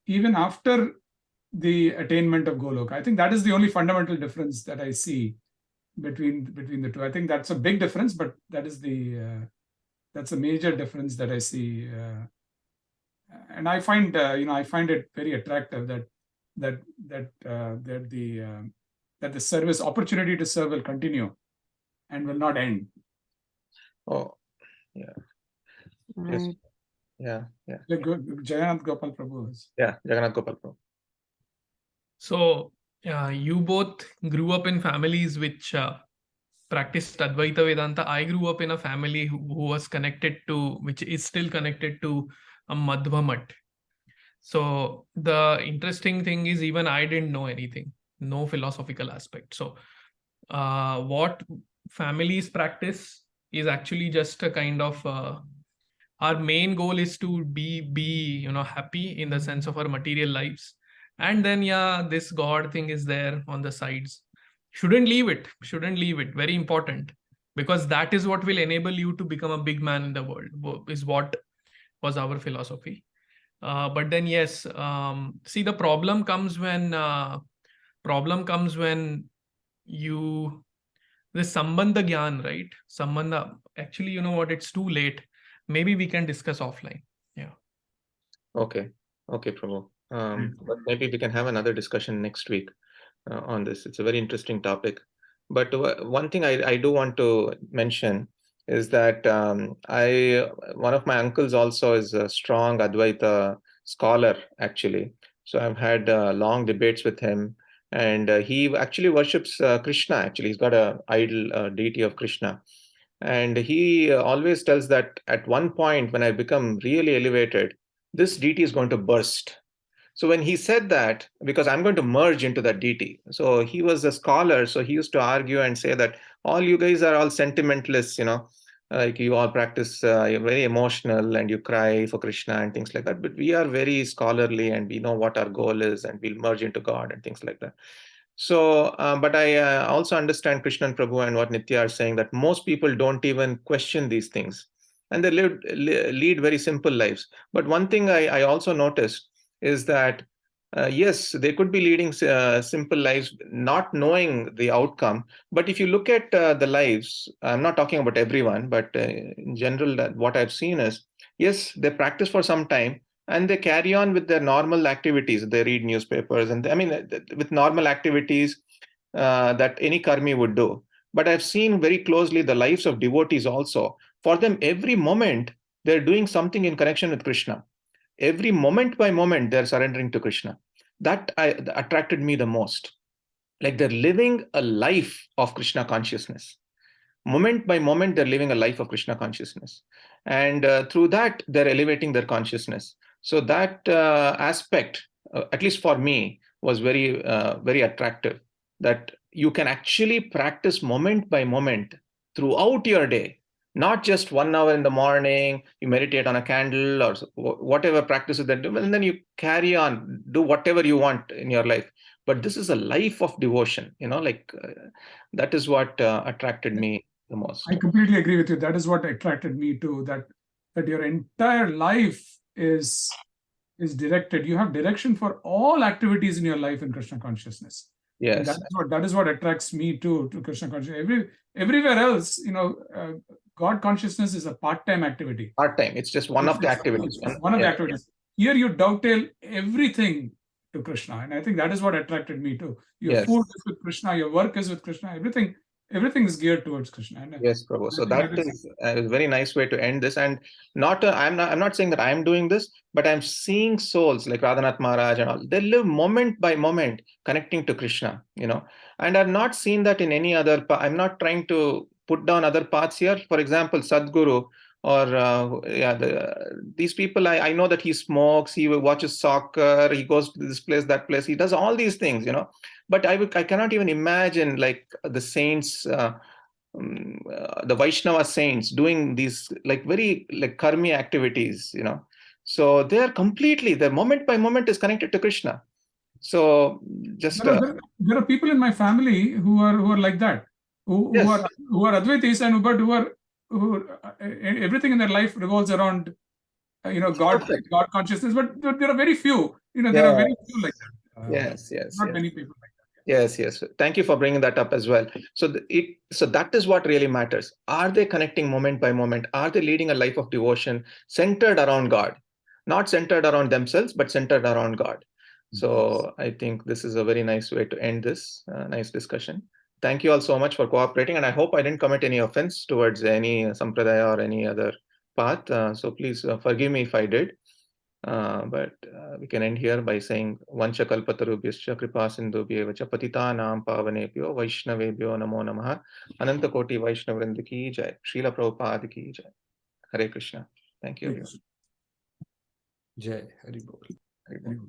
even after the attainment of Golok. I think that is the only fundamental difference that I see between the two. I think that's a big difference, but that's a major difference that I see. And I find it very attractive that the service opportunity to serve will continue and will not end. Oh, yeah. Yes. Yeah. Jagannath Gopal Prabhu. Yeah, Jagannath Gopal Prabhu. So you both grew up in families which practiced Advaita Vedanta. I grew up in a family who was connected to, which is still connected to a Madhva Math. So the interesting thing is even I didn't know anything, no philosophical aspect. So what families practice is actually just a kind of our main goal is to be happy in the sense of our material lives, and then this God thing is there on the sides. Shouldn't leave it, very important, because that is what will enable you to become a big man in the world, is what was our philosophy. But then yes, see, the problem comes when you this sambandha gyan, right? Sambandha, actually, you know what, it's too late. Maybe we can discuss offline. Yeah. Okay, Prabhu. But maybe we can have another discussion next week on this. It's a very interesting topic. But one thing I do want to mention is that one of my uncles also is a strong Advaita scholar, actually. So I've had long debates with him, and he actually worships Krishna. Actually, he's got a idol deity of Krishna, and he always tells that at one point when I become really elevated, this deity is going to burst. So when he said that, because I'm going to merge into that deity. So he was a scholar, so he used to argue and say that all you guys are all sentimentalists, like you all practice, you're very emotional and you cry for Krishna and things like that. But we are very scholarly and we know what our goal is and we'll merge into God and things like that. So, but I also understand Krishna and Prabhu and what Nitya are saying, that most people don't even question these things and they lead very simple lives. But one thing I also noticed is that yes, they could be leading simple lives, not knowing the outcome. But if you look at the lives, I'm not talking about everyone, but in general, what I've seen is, yes, they practice for some time and they carry on with their normal activities. They read newspapers and with normal activities that any karmi would do. But I've seen very closely the lives of devotees also. For them, every moment they're doing something in connection with Krishna. Every moment by moment they're surrendering to Krishna. That attracted me the most. Like they're living a life of Krishna consciousness. Moment by moment they're living a life of Krishna consciousness, and through that they're elevating their consciousness. So that aspect, at least for me, was very attractive, that you can actually practice moment by moment throughout your day, not just 1 hour in the morning you meditate on a candle or whatever practices that do, and then you carry on, do whatever you want in your life. But this is a life of devotion, that is what attracted me the most. I completely agree with you. That is what attracted me too, that your entire life is directed. You have direction for all activities in your life in Krishna consciousness. And Yes, that is what attracts me to Krishna consciousness. Everywhere else, God consciousness is a part-time activity. part-time. It's just one of the activities. It's one of the activities. Here you dovetail everything to Krishna, and I think that is what attracted me too. Your Yes. food is with Krishna, your work is with Krishna, everything is geared towards Krishna. And Yes, Prabhu. So that is a very nice way to end this. And I'm not saying that I'm doing this, but I'm seeing souls like Radhanath Maharaj and all. They live moment by moment connecting to Krishna, And I've not seen that in any other. I'm not trying to put down other paths here. For example, Sadhguru or these people. I know that he smokes, he watches soccer, he goes to this place, that place. He does all these things, But I cannot even imagine like the saints. The Vaishnava saints doing these very karmi activities, So they are completely, their moment by moment is connected to Krishna. So just there are people in my family who are like that, who yes. are Advaitis and who everything in their life revolves around God consciousness. But there are very few. There are very few like that. Yes. Not many people like that. Yes. Thank you for bringing that up as well. So that is what really matters. Are they connecting moment by moment? Are they leading a life of devotion centered around God? Not centered around themselves, but centered around God. So I think this is a very nice way to end this nice discussion. Thank you all so much for cooperating, and I hope I didn't commit any offense towards any sampradaya or any other path. So please forgive me if I did. But we can end here by saying Vancha kalpatarubhyascha kripa sindhubhyeva cha patitanam pavanebhyo vaishnavebhyo namo namaha Ananta Koti Vaishnavrinda ki jai. Srila Prabhupada ki jai. Hare Krishna. Thank you. Jai Hari Bol. Hari Bol.